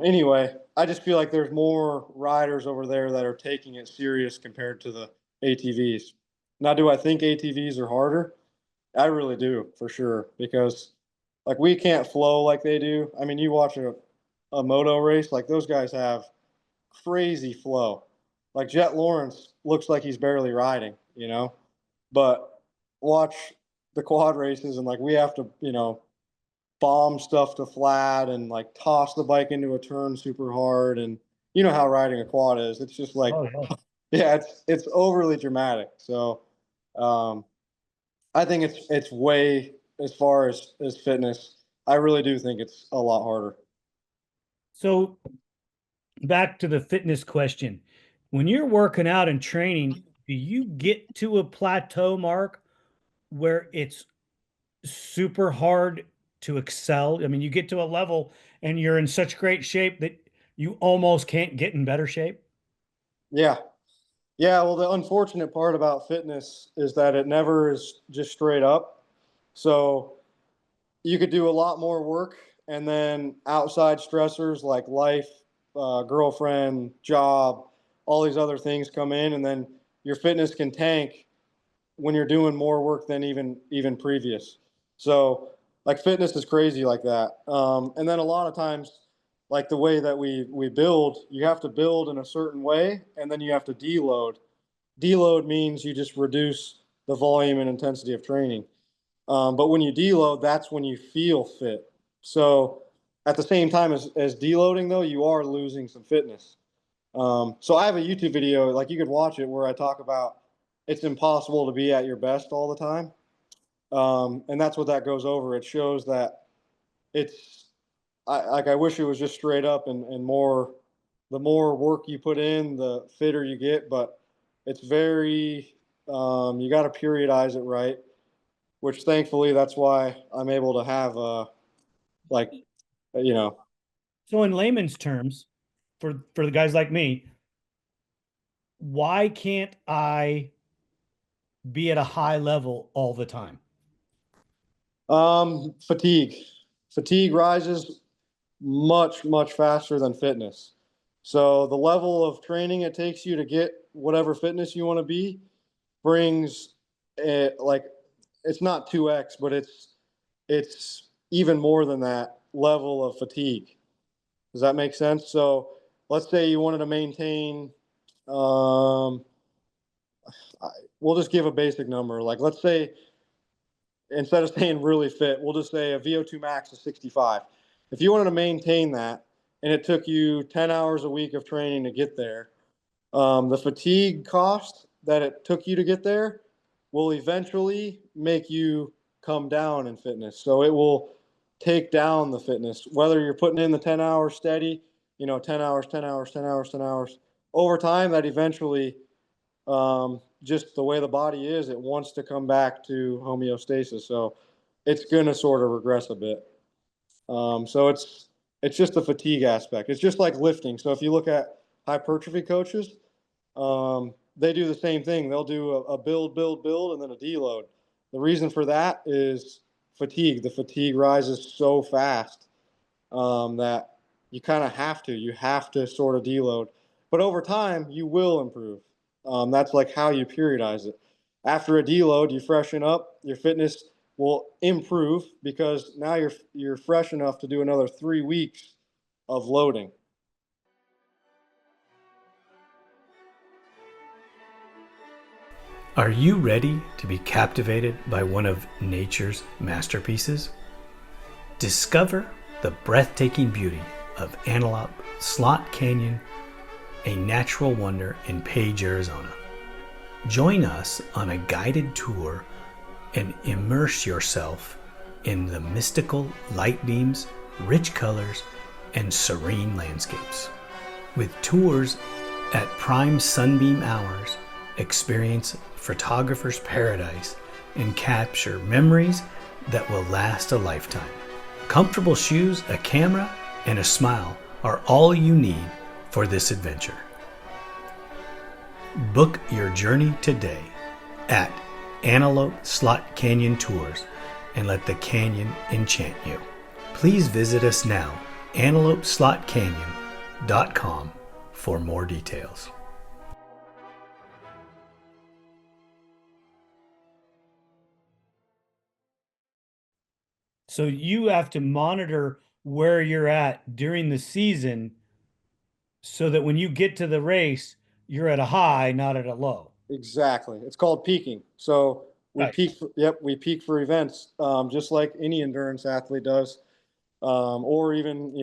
anyway, I just feel like there's more riders over there that are taking it serious compared to the ATVs. Now, do I think ATVs are harder? I really do, for sure, because like we can't flow like they do. I mean, you watch a moto race, like those guys have crazy flow. Like Jet Lawrence looks like he's barely riding. But watch the quad races and like we have to bomb stuff to flat and like toss the bike into a turn super hard. And you know how riding a quad is. It's just like,
Oh, yeah.
yeah, it's overly dramatic. So um, I think it's way as far as fitness. I really do think it's a lot harder.
So back to the fitness question. When you're working out and training, do you get to a plateau mark where it's super hard to excel? I mean, you get to a level and you're in such great shape that you almost can't get in better shape.
Yeah. Yeah. Well, the unfortunate part about fitness is that it never is just straight up. So you could do a lot more work and then outside stressors like life, girlfriend, job, all these other things come in, and then your fitness can tank when you're doing more work than even previous. So like fitness is crazy like that. And then a lot of times, like the way that we build, you have to build in a certain way, and then you have to deload. Deload means you just reduce the volume and intensity of training. But when you deload, that's when you feel fit. So at the same time as deloading, though, you are losing some fitness. So I have a YouTube video, like you could watch it, where I talk about it's impossible to be at your best all the time. And that's what that goes over. It shows that it's I wish it was just straight up and more. The more work you put in, the fitter you get. But it's very you got to periodize it right, which thankfully that's why I'm able to have like you know
So in layman's terms, for the guys like me, why can't I be at a high level all the time?
Fatigue. Fatigue rises much, much faster than fitness. So the level of training it takes you to get whatever fitness you want to be brings like it's not 2x, but it's even more than that level of fatigue. Does that make sense? So let's say you wanted to maintain, um, we'll just give a basic number. Like let's say instead of saying really fit, we'll just say a VO2 max of 65. If you wanted to maintain that and it took you 10 hours a week of training to get there, the fatigue cost that it took you to get there will eventually make you come down in fitness. So it will take down the fitness, whether you're putting in the 10 hours steady, 10 hours, 10 hours, 10 hours, 10 hours. Over time, that eventually, just the way the body is, it wants to come back to homeostasis. So it's going to sort of regress a bit. So it's just the fatigue aspect. It's just like lifting. So if you look at hypertrophy coaches, they do the same thing. They'll do a build, build, build, and then a deload. The reason for that is fatigue. The fatigue rises so fast that you kind of have to. You have to sort of deload. But over time, you will improve. That's like how you periodize it. After a deload, you freshen up. Your fitness will improve because now you're fresh enough to do another 3 weeks of loading.
Are you ready to be captivated by one of nature's masterpieces? Discover the breathtaking beauty of Antelope Slot Canyon, a natural wonder in Page, Arizona. Join us on a guided tour and immerse yourself in the mystical light beams, rich colors, and serene landscapes. With tours at prime sunbeam hours, experience photographer's paradise and capture memories that will last a lifetime. Comfortable shoes, a camera, and a smile are all you need for this adventure. Book your journey today at Antelope Slot Canyon Tours and let the canyon enchant you. Please visit us now, antelopeslotcanyon.com, for more details.
So you have to monitor where you're at during the season so that when you get to the race, you're at a high, not at a low.
Exactly. It's called peaking. So we
Right.
peak. We peak for events, just like any endurance athlete does, or even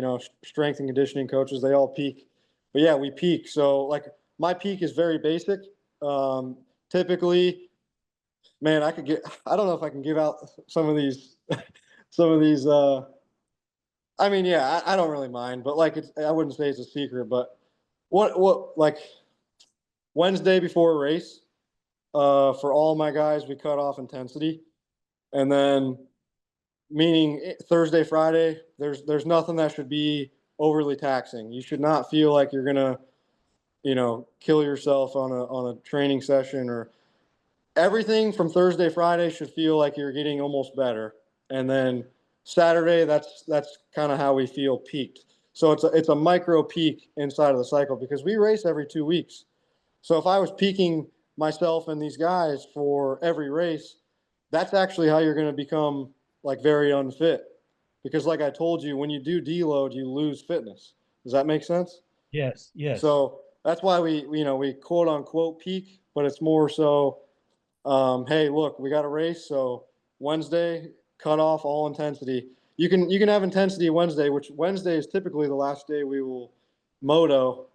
strength and conditioning coaches. They all peak. But yeah, we peak. So like my peak is very basic. Typically, man, I could get. I don't know if I can give out some of these. Some of these. I mean, yeah, I don't really mind, but like I wouldn't say it's a secret. But what like Wednesday before a race, for all my guys, we cut off intensity, and then meaning Thursday, Friday, there's nothing that should be overly taxing. You should not feel like you're gonna, kill yourself on a training session, or everything from Thursday, Friday should feel like you're getting almost better. And then Saturday, that's kind of how we feel peaked. So it's a micro peak inside of the cycle because we race every 2 weeks. So if I was peaking myself and these guys for every race, that's actually how you're going to become like very unfit. Because like I told you, when you do deload, you lose fitness. Does that make sense?
Yes, yes.
So that's why we quote unquote peak, but it's more so, hey, look, we got a race, so Wednesday cut off all intensity. You can have intensity Wednesday, which Wednesday is typically the last day we will moto.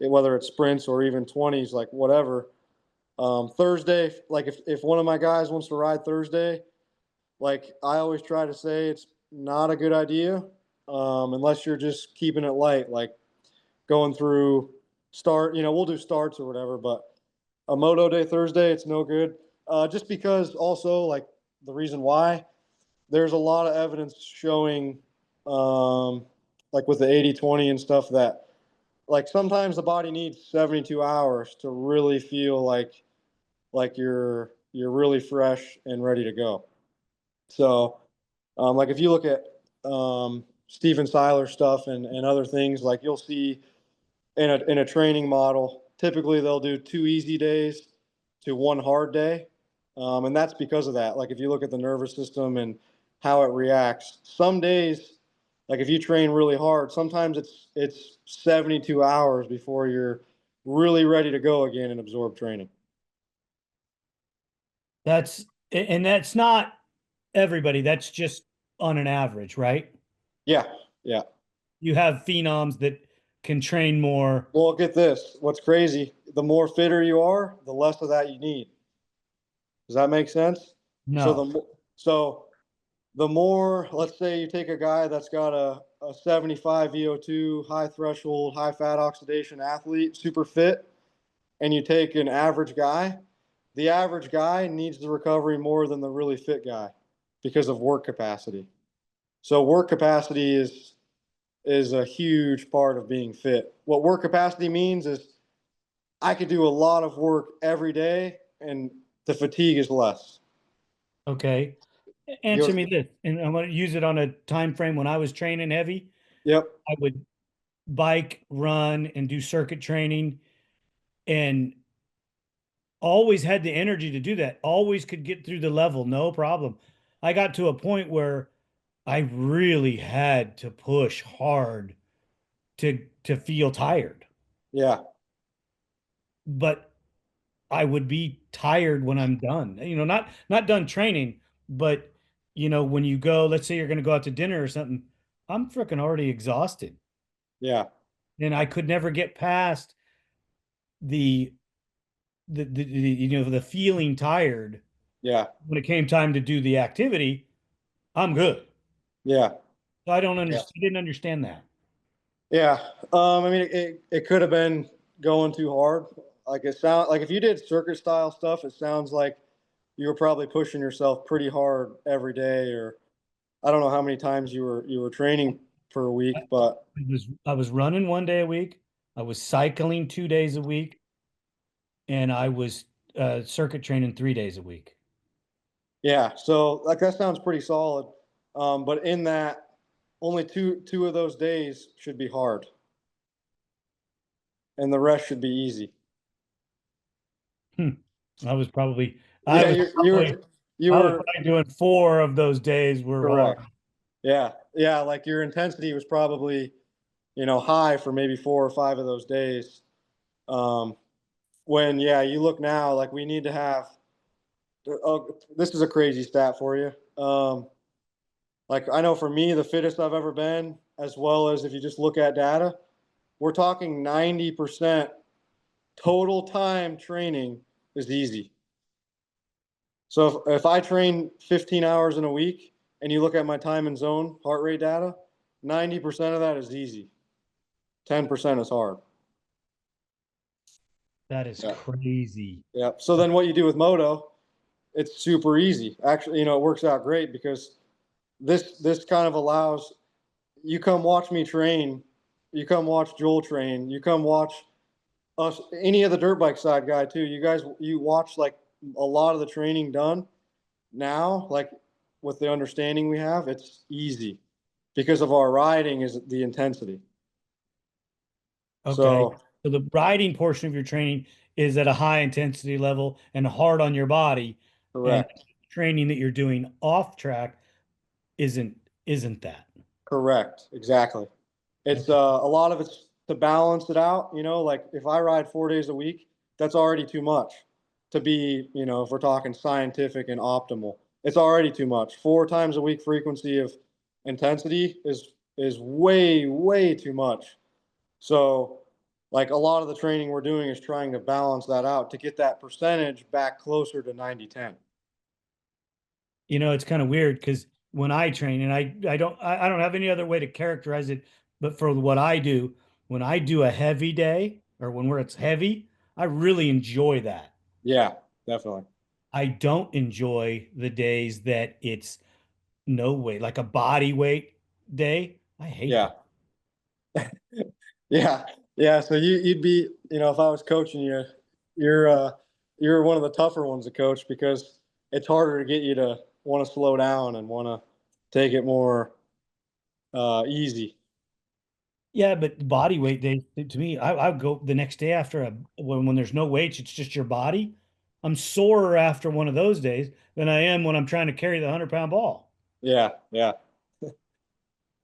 Whether it's sprints or even 20s, like whatever. Thursday, like if one of my guys wants to ride Thursday, like I always try to say, it's not a good idea, unless you're just keeping it light, like going through start. We'll do starts or whatever, but a moto day Thursday, it's no good. Just because also like the reason why there's a lot of evidence showing, um, like with the 80/20 and stuff, that like sometimes the body needs 72 hours to really feel like you're really fresh and ready to go. So, like if you look at Steven Seiler stuff and other things, like you'll see in a training model, typically they'll do 2 easy days to 1 hard day, and that's because of that. Like if you look at the nervous system and how it reacts, some days, like if you train really hard, sometimes it's 72 hours before you're really ready to go again and absorb training.
And that's not everybody. That's just on an average, right?
Yeah, yeah.
You have phenoms that can train more.
Well, get this. What's crazy, the more fitter you are, the less of that you need. Does that make sense? So
No.
so the more, let's say you take a guy that's got a 75 VO2, high threshold, high fat oxidation athlete, super fit, and you take an average guy, the average guy needs the recovery more than the really fit guy because of work capacity. So work capacity is a huge part of being fit. What work capacity means is I could do a lot of work every day and the fatigue is less.
Okay.
You
Answer
know,
me this, and I'm going to use it on a time frame when I was training heavy.
yep.
I would bike, run, and do circuit training, and always had the energy to do that. Always could get through the level, no problem. I got to a point where I really had to push hard to feel tired,
Yeah.
but I would be tired when I'm done. Not done training, but when you go, let's say you're going to go out to dinner or something, I'm freaking already exhausted,
Yeah.
and I could never get past the the feeling tired
Yeah.
when it came time to do the activity. I'm good.
Yeah.
So I don't
Yeah.
understand. I didn't understand that.
Yeah. I mean, it could have been going too hard. Like it sound like if you did circuit style stuff, it sounds like you were probably pushing yourself pretty hard every day, or I don't know how many times you were training per week, but
I was running 1 day a week. I was cycling 2 days a week, and I was circuit training 3 days a week.
yeah. So like that sounds pretty solid. But in that, only two of those days should be hard, and the rest should be easy.
Hmm. I was probably I
Yeah,
was probably
you
I was
were
probably doing 4 of those days were hard.
correct. Yeah, yeah. Like your intensity was probably high for maybe 4 or 5 of those days. Um, when yeah, you look now, like we need to have. Oh, this is a crazy stat for you. Like I know for me, the fittest I've ever been, as well as if you just look at data, we're talking 90% total time training is easy. So if I train 15 hours in a week and you look at my time and zone heart rate data, 90% of that is easy. 10% is hard.
That is
Yeah.
crazy.
Yeah. So then what you do with moto, it's super easy. Actually, it works out great because this kind of allows you come watch me train, you come watch Joel train, you come watch us, any of the dirt bike side guy too. You guys, you watch like a lot of the training done now, like with the understanding we have, it's easy because of our riding is the intensity.
Okay.
So
So the riding portion of your training is at a high intensity level and hard on your body, and
correct,
training that you're doing off track isn't isn't that.
correct, exactly. It's
Okay.
a lot of it's to balance it out. Like if I ride 4 days a week, that's already too much to be, if we're talking scientific and optimal, it's already too much. 4 times a week frequency of intensity is way too much. So like a lot of the training we're doing is trying to balance that out to get that percentage back closer to 90/10.
It's kind of weird because when I train, and I don't have any other way to characterize it, but for what I do, when I do a heavy day or when where it's heavy, I really enjoy that.
Yeah, definitely.
I don't enjoy the days that it's no weight, like a body weight day. I hate
Yeah.
that.
Yeah. Yeah. So you'd be, if I was coaching you, you're, uh, you're one of the tougher ones to coach because it's harder to get you to want to slow down and want to take it more, easy.
Yeah, but body weight day to me, I would go the next day after when there's no weights, it's just your body. I'm sorer after one of those days than I am when I'm trying to carry the 100-pound ball.
Yeah. Yeah.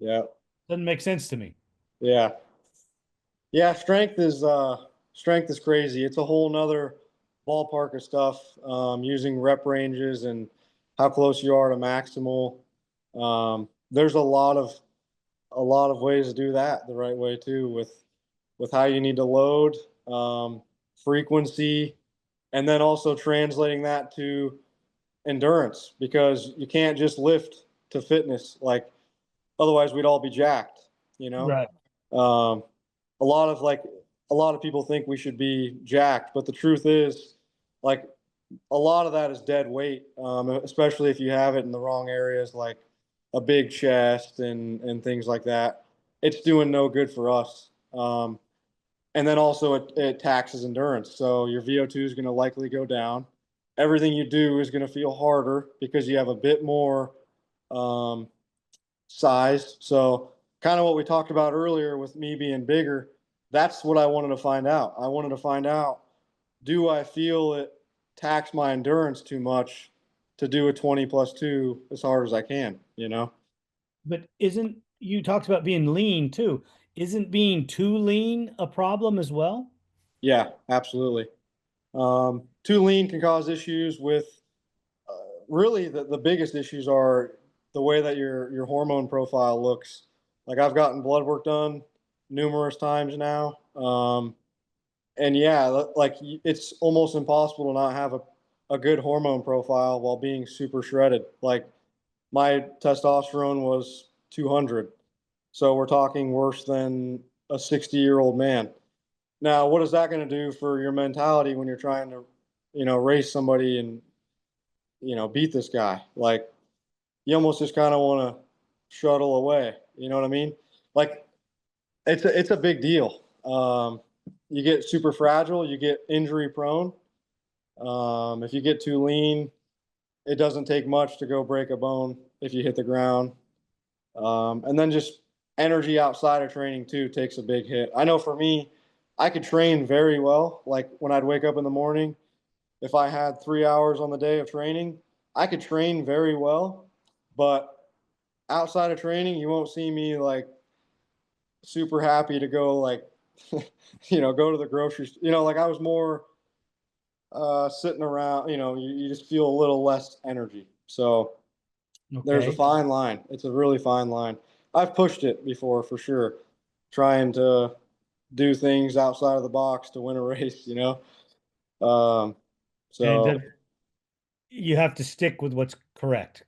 Yeah.
Doesn't make sense to me.
Yeah. Yeah. Strength is crazy. It's a whole nother ballpark of stuff. Using rep ranges and how close you are to maximal. There's a lot of ways to do that the right way too, with how you need to load, frequency, and then also translating that to endurance, because you can't just lift to fitness. Like, otherwise we'd all be jacked, you know?
Right.
Um, a lot of like, a lot of people think we should be jacked, but the truth is, like, a lot of that is dead weight, especially if you have it in the wrong areas, like a big chest and things like that. It's doing no good for us. And then also it taxes endurance. So your VO2 is going to likely go down. Everything you do is going to feel harder because you have a bit more, um, size. So kind of what we talked about earlier with me being bigger, that's what I wanted to find out. I wanted to find out, do I feel it tax my endurance too much to do a 20+2 as hard as I can, you know?
But isn't you talked about being lean too? Isn't being too lean a problem as well?
Yeah, absolutely. Too lean can cause issues with, really the biggest issues are the way that your hormone profile looks. Like, I've gotten blood work done numerous times now. And yeah, like, it's almost impossible to not have a good hormone profile while being super shredded. Like, my testosterone was 200. So we're talking worse than a 60-year-old man. Now, what is that going to do for your mentality when you're trying to, race somebody and, beat this guy? Like, you almost just kind of want to shuttle away. You know what I mean? Like, it's a big deal. You get super fragile, you get injury prone. If you get too lean, it doesn't take much to go break a bone if you hit the ground. And then just energy outside of training too takes a big hit. I know for me, I could train very well. Like, when I'd wake up in the morning, if I had 3 hours on the day of training, I could train very well. But outside of training, you won't see me like super happy to go, like, go to the grocery store. Like, I was more, sitting around, you just feel a little less energy. So there's a
Okay.
fine line. It's a really fine line. I've pushed it before for sure, trying to do things outside of the box to win a race. Um,
And
so
you have to stick with what's correct.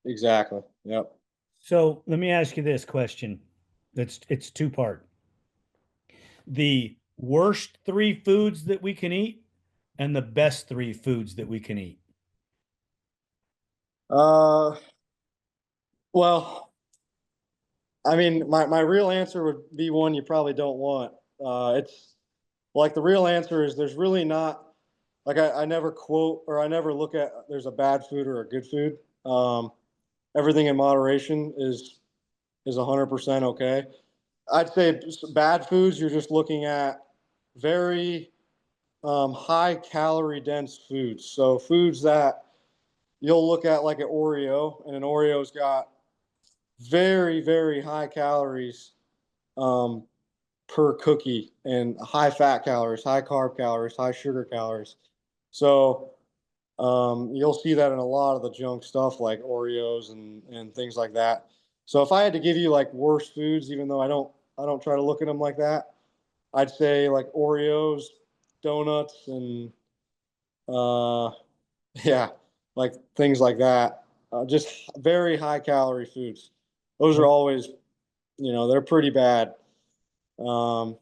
exactly. Yep.
So let me ask you this question. It's two part. The worst three foods that we can eat and the best three foods that we can eat.
Uh, well, I mean, my real answer would be one you probably don't want. It's like, the real answer is, there's really not, like, I never quote, or I never look at there's a bad food or a good food. Everything in moderation is 100% okay. I'd say bad foods, you're just looking at very, high calorie dense foods. So foods that you'll look at, like an Oreo, and an Oreo's got very, very high calories, um, per cookie, and high fat calories, high carb calories, high sugar calories. So, you'll see that in a lot of the junk stuff like Oreos and things like that. So if I had to give you like worst foods, even though I don't try to look at them like that, I'd say like Oreos, donuts, and, uh, yeah, like things like that. Just very high calorie foods. Those are always, they're pretty bad. Um,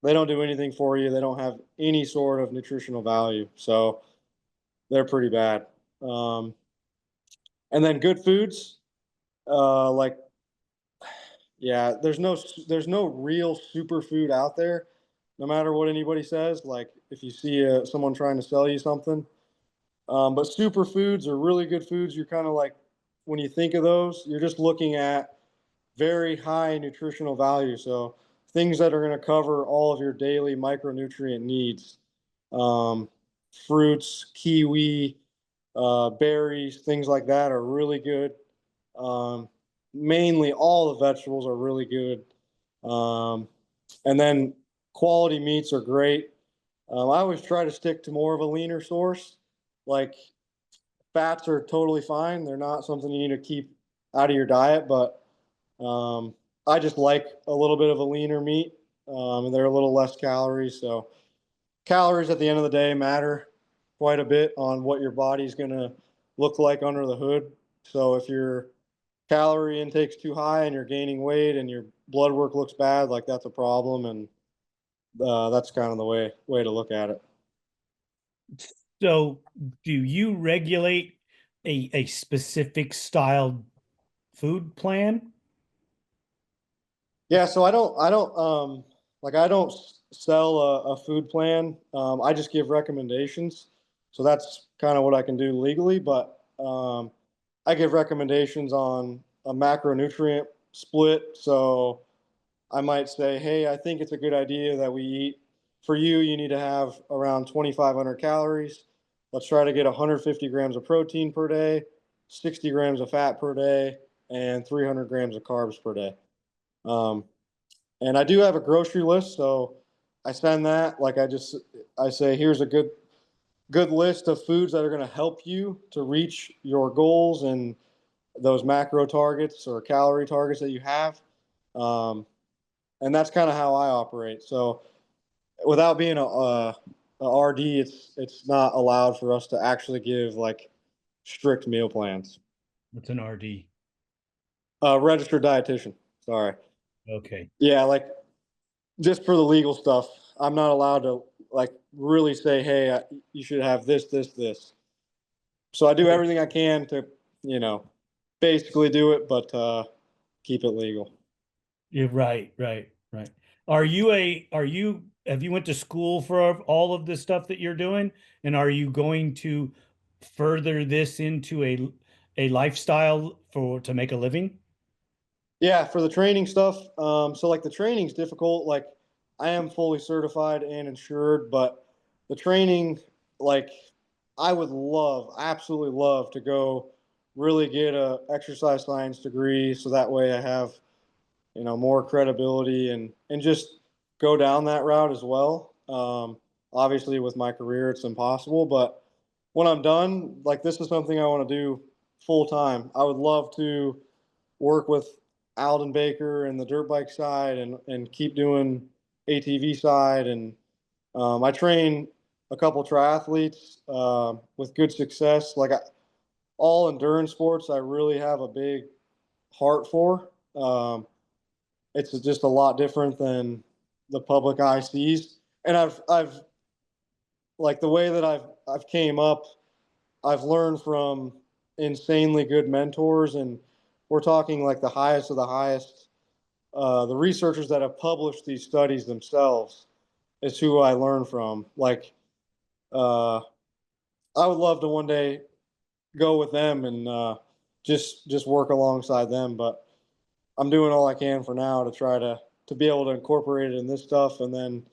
they don't do anything for you. They don't have any sort of nutritional value. So they're pretty bad. And then good foods, like, Yeah, there's no real superfood out there, no matter what anybody says. Like if you see someone trying to sell you something, but superfoods are really good foods. You're kind of like when you think of those, you're just looking at very high nutritional value. So things that are going to cover all of your daily micronutrient needs. Um, Fruits, kiwi, berries, things like that are really good. Um, Mainly all the vegetables are really good. Um, and then quality meats are great. I always try to stick to more of a leaner source. Like fats are totally fine. They're not something you need to keep out of your diet, but I just like a little bit of a leaner meat, and they're a little less calories. So calories at the end of the day matter quite a bit on what your body's going to look like under the hood. So if your calorie intake's too high and you're gaining weight and your blood work looks bad, like that's a problem, and that's kind of the way to look at it.
So do you regulate a specific style food plan?
Yeah, so I don't sell a food plan. I just give recommendations. So that's kind of what I can do legally, but I give recommendations on a macronutrient split. So I might say, hey, I think it's a good idea that we eat. For you, you need to have around 2,500 calories. Let's try to get 150 grams of protein per day, 60 grams of fat per day, and 300 grams of carbs per day. Um, and I do have a grocery list, so I send that. I say, here's a good list of foods that are going to help you to reach your goals and those macro targets or calorie targets that you have. Um, and that's kind of how I operate. So without being a RD, it's not allowed for us to actually give like strict meal plans.
What's an RD?
Registered dietitian. Sorry.
Okay.
Yeah, like just for the legal stuff, I'm not allowed to like really say, hey, you should have this. So I do everything I can to, you know, basically do it, but keep it legal.
Yeah, right. Have you went to school for all of the stuff that you're doing? And are you going to further this into a lifestyle to make a living?
Yeah, for the training stuff. So like the training's difficult. Like I am fully certified and insured, but the training, like I would love, absolutely love to go really get a exercise science degree, so that way I have, you know, more credibility and just go down that route as well. Obviously with my career it's impossible, but when I'm done, like this is something I want to do full time. I would love to work with Alden Baker and the dirt bike side and keep doing ATV side. And I train a couple triathletes with good success. All endurance sports, I really have a big heart for. It's just a lot different than the public eye sees. And I've like the way that I've came up, I've learned from insanely good mentors, and we're talking like the highest of the highest. The researchers that have published these studies themselves is who I learn from. Like, uh, I would love to one day go with them and just work alongside them, but I'm doing all I can for now to try to be able to incorporate it in this stuff. And then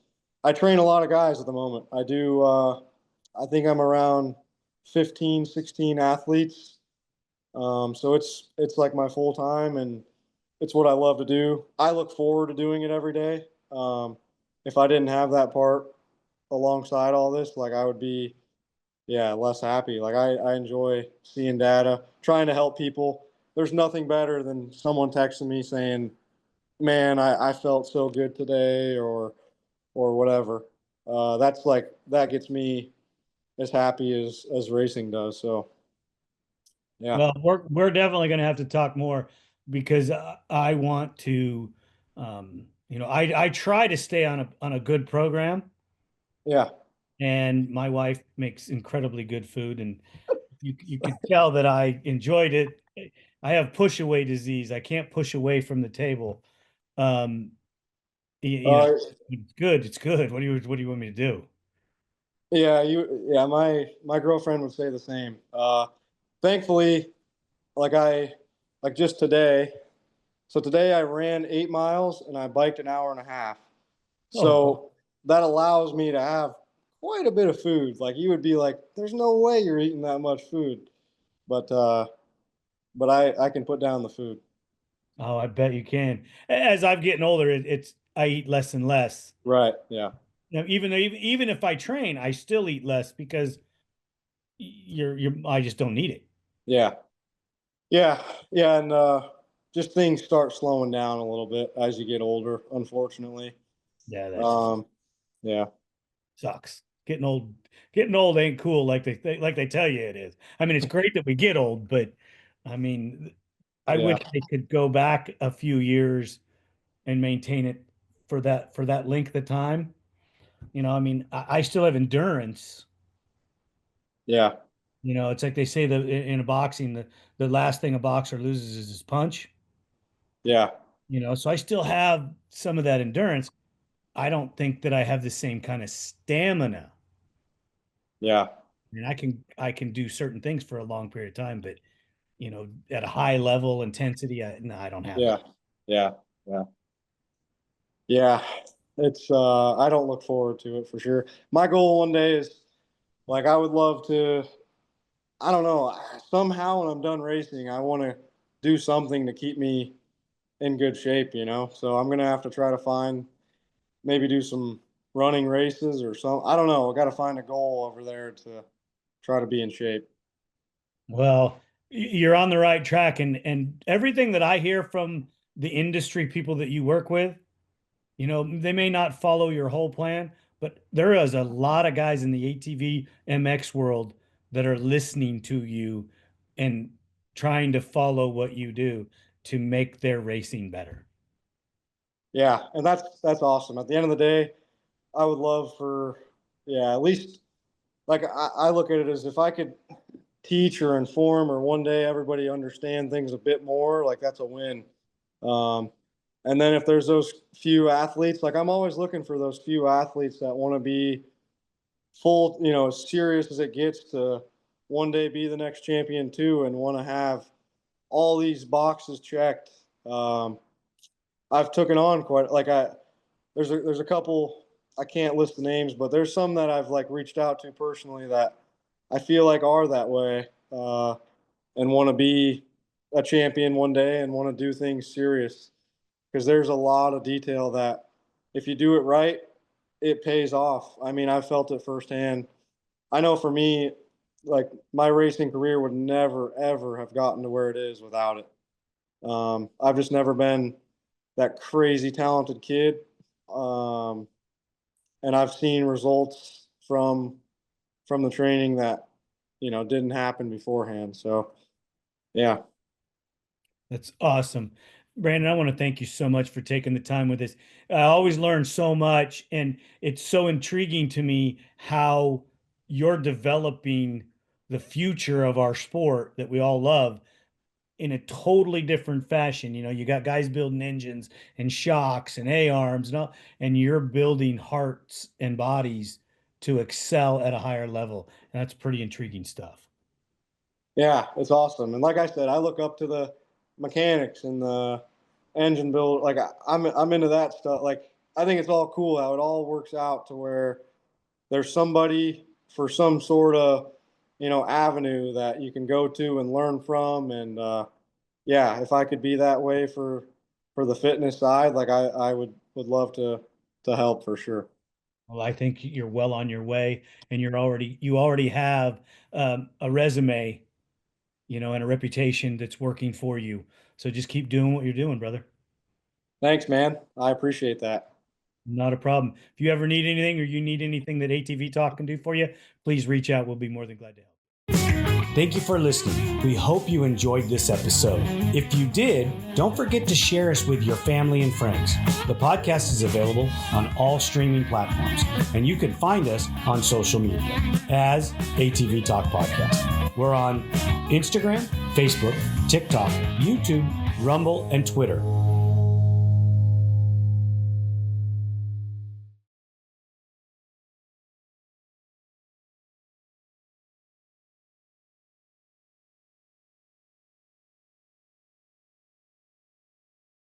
I train a lot of guys at the moment. I do. I think I'm around 15, 16 athletes. So it's like my full time, and it's what I love to do. I look forward to doing it every day. If I didn't have that part alongside all this, like I would be, yeah, less happy. Like I enjoy seeing data, trying to help people. There's nothing better than someone texting me saying, "Man, I felt so good today," or whatever. That's like that gets me as happy as racing does. So yeah,
Well, we're definitely going to have to talk more because I want to, I try to stay on a good program,
yeah.
and my wife makes incredibly good food, and you could tell that I enjoyed it. I have push away disease. I can't push away from the table. Um, you know,
Uh,
it's good. It's good. What do you want me to do?
yeah, my girlfriend would say the same. Thankfully, like I, like just today. So today I ran 8 miles and I biked an hour and a half.
Oh,
So that allows me to have quite a bit of food. Like you would be like, there's no way you're eating that much food. But I can put down the food.
oh, I bet you can. As I'm getting older, it's I eat less and less.
Right. Yeah.
Even though even if I train, I still eat less because you're I just don't need it.
Yeah. Yeah. Yeah. And just things start slowing down a little bit as you get older, unfortunately.
Yeah, that
Um, yeah.
sucks. Getting old ain't cool like they tell you it is. I mean, it's great that we get old, but I mean, I
Yeah.
wish they could go back a few years and maintain it for that length of time. I mean, I still have endurance.
Yeah.
It's like they say that in a boxing, the last thing a boxer loses is his punch.
Yeah.
So I still have some of that endurance. I don't think that I have the same kind of stamina.
Yeah.
I mean, I can do certain things for a long period of time, but at a high level intensity, no, I don't have
Yeah.
that.
Yeah. Yeah. Yeah. It's I don't look forward to it for sure. My goal one day is like I would love to, I don't know, somehow when I'm done racing, I want to do something to keep me in good shape, you know? So I'm going to have to try to find, maybe do some running races or some, I don't know. I got to find a goal over there to try to be in shape.
Well, you're on the right track, and everything that I hear from the industry people that you work with, they may not follow your whole plan, but there is a lot of guys in the ATV MX world that are listening to you and trying to follow what you do to make their racing better.
Yeah. And that's awesome. At the end of the day, I would love for, yeah, at least like I look at it as if I could teach or inform or one day everybody understand things a bit more, like that's a win. Um, and then if there's those few athletes, like I'm always looking for those few athletes that want to be full, as serious as it gets to one day be the next champion too, and want to have all these boxes checked. I've taken on quite like there's a couple, I can't list the names, but there's some that I've like reached out to personally that I feel like are that way, and want to be a champion one day and want to do things serious because there's a lot of detail that if you do it right, it pays off. I mean, I've felt it firsthand. I know for me, like my racing career would never ever have gotten to where it is without it. I've just never been that crazy talented kid. Um, and I've seen results from the training that didn't happen beforehand. So yeah,
That's awesome. Brandon, I want to thank you so much for taking the time with us. I always learn so much, and it's so intriguing to me how you're developing the future of our sport that we all love in a totally different fashion. You got guys building engines and shocks and A-arms and all, and you're building hearts and bodies to excel at a higher level. And that's pretty intriguing stuff.
yeah, it's awesome. And like I said, I look up to the mechanics and the engine build. Like I'm into that stuff. Like I think it's all cool how it all works out to where there's somebody for some sort of avenue that you can go to and learn from. And yeah, if I could be that way for the fitness side, like I would love to help for sure.
Well, I think you're well on your way, and you already have a resume, and a reputation that's working for you. So just keep doing what you're doing, brother.
Thanks, man. I appreciate that.
Not a problem. If you ever need anything or you need anything that ATV Talk can do for you, please reach out. We'll be more than glad to help. Thank you for listening. We hope you enjoyed this episode. If you did, don't forget to share us with your family and friends. The podcast is available on all streaming platforms, and you can find us on social media as ATV Talk Podcast. We're on Instagram, Facebook, TikTok, YouTube, Rumble, and Twitter.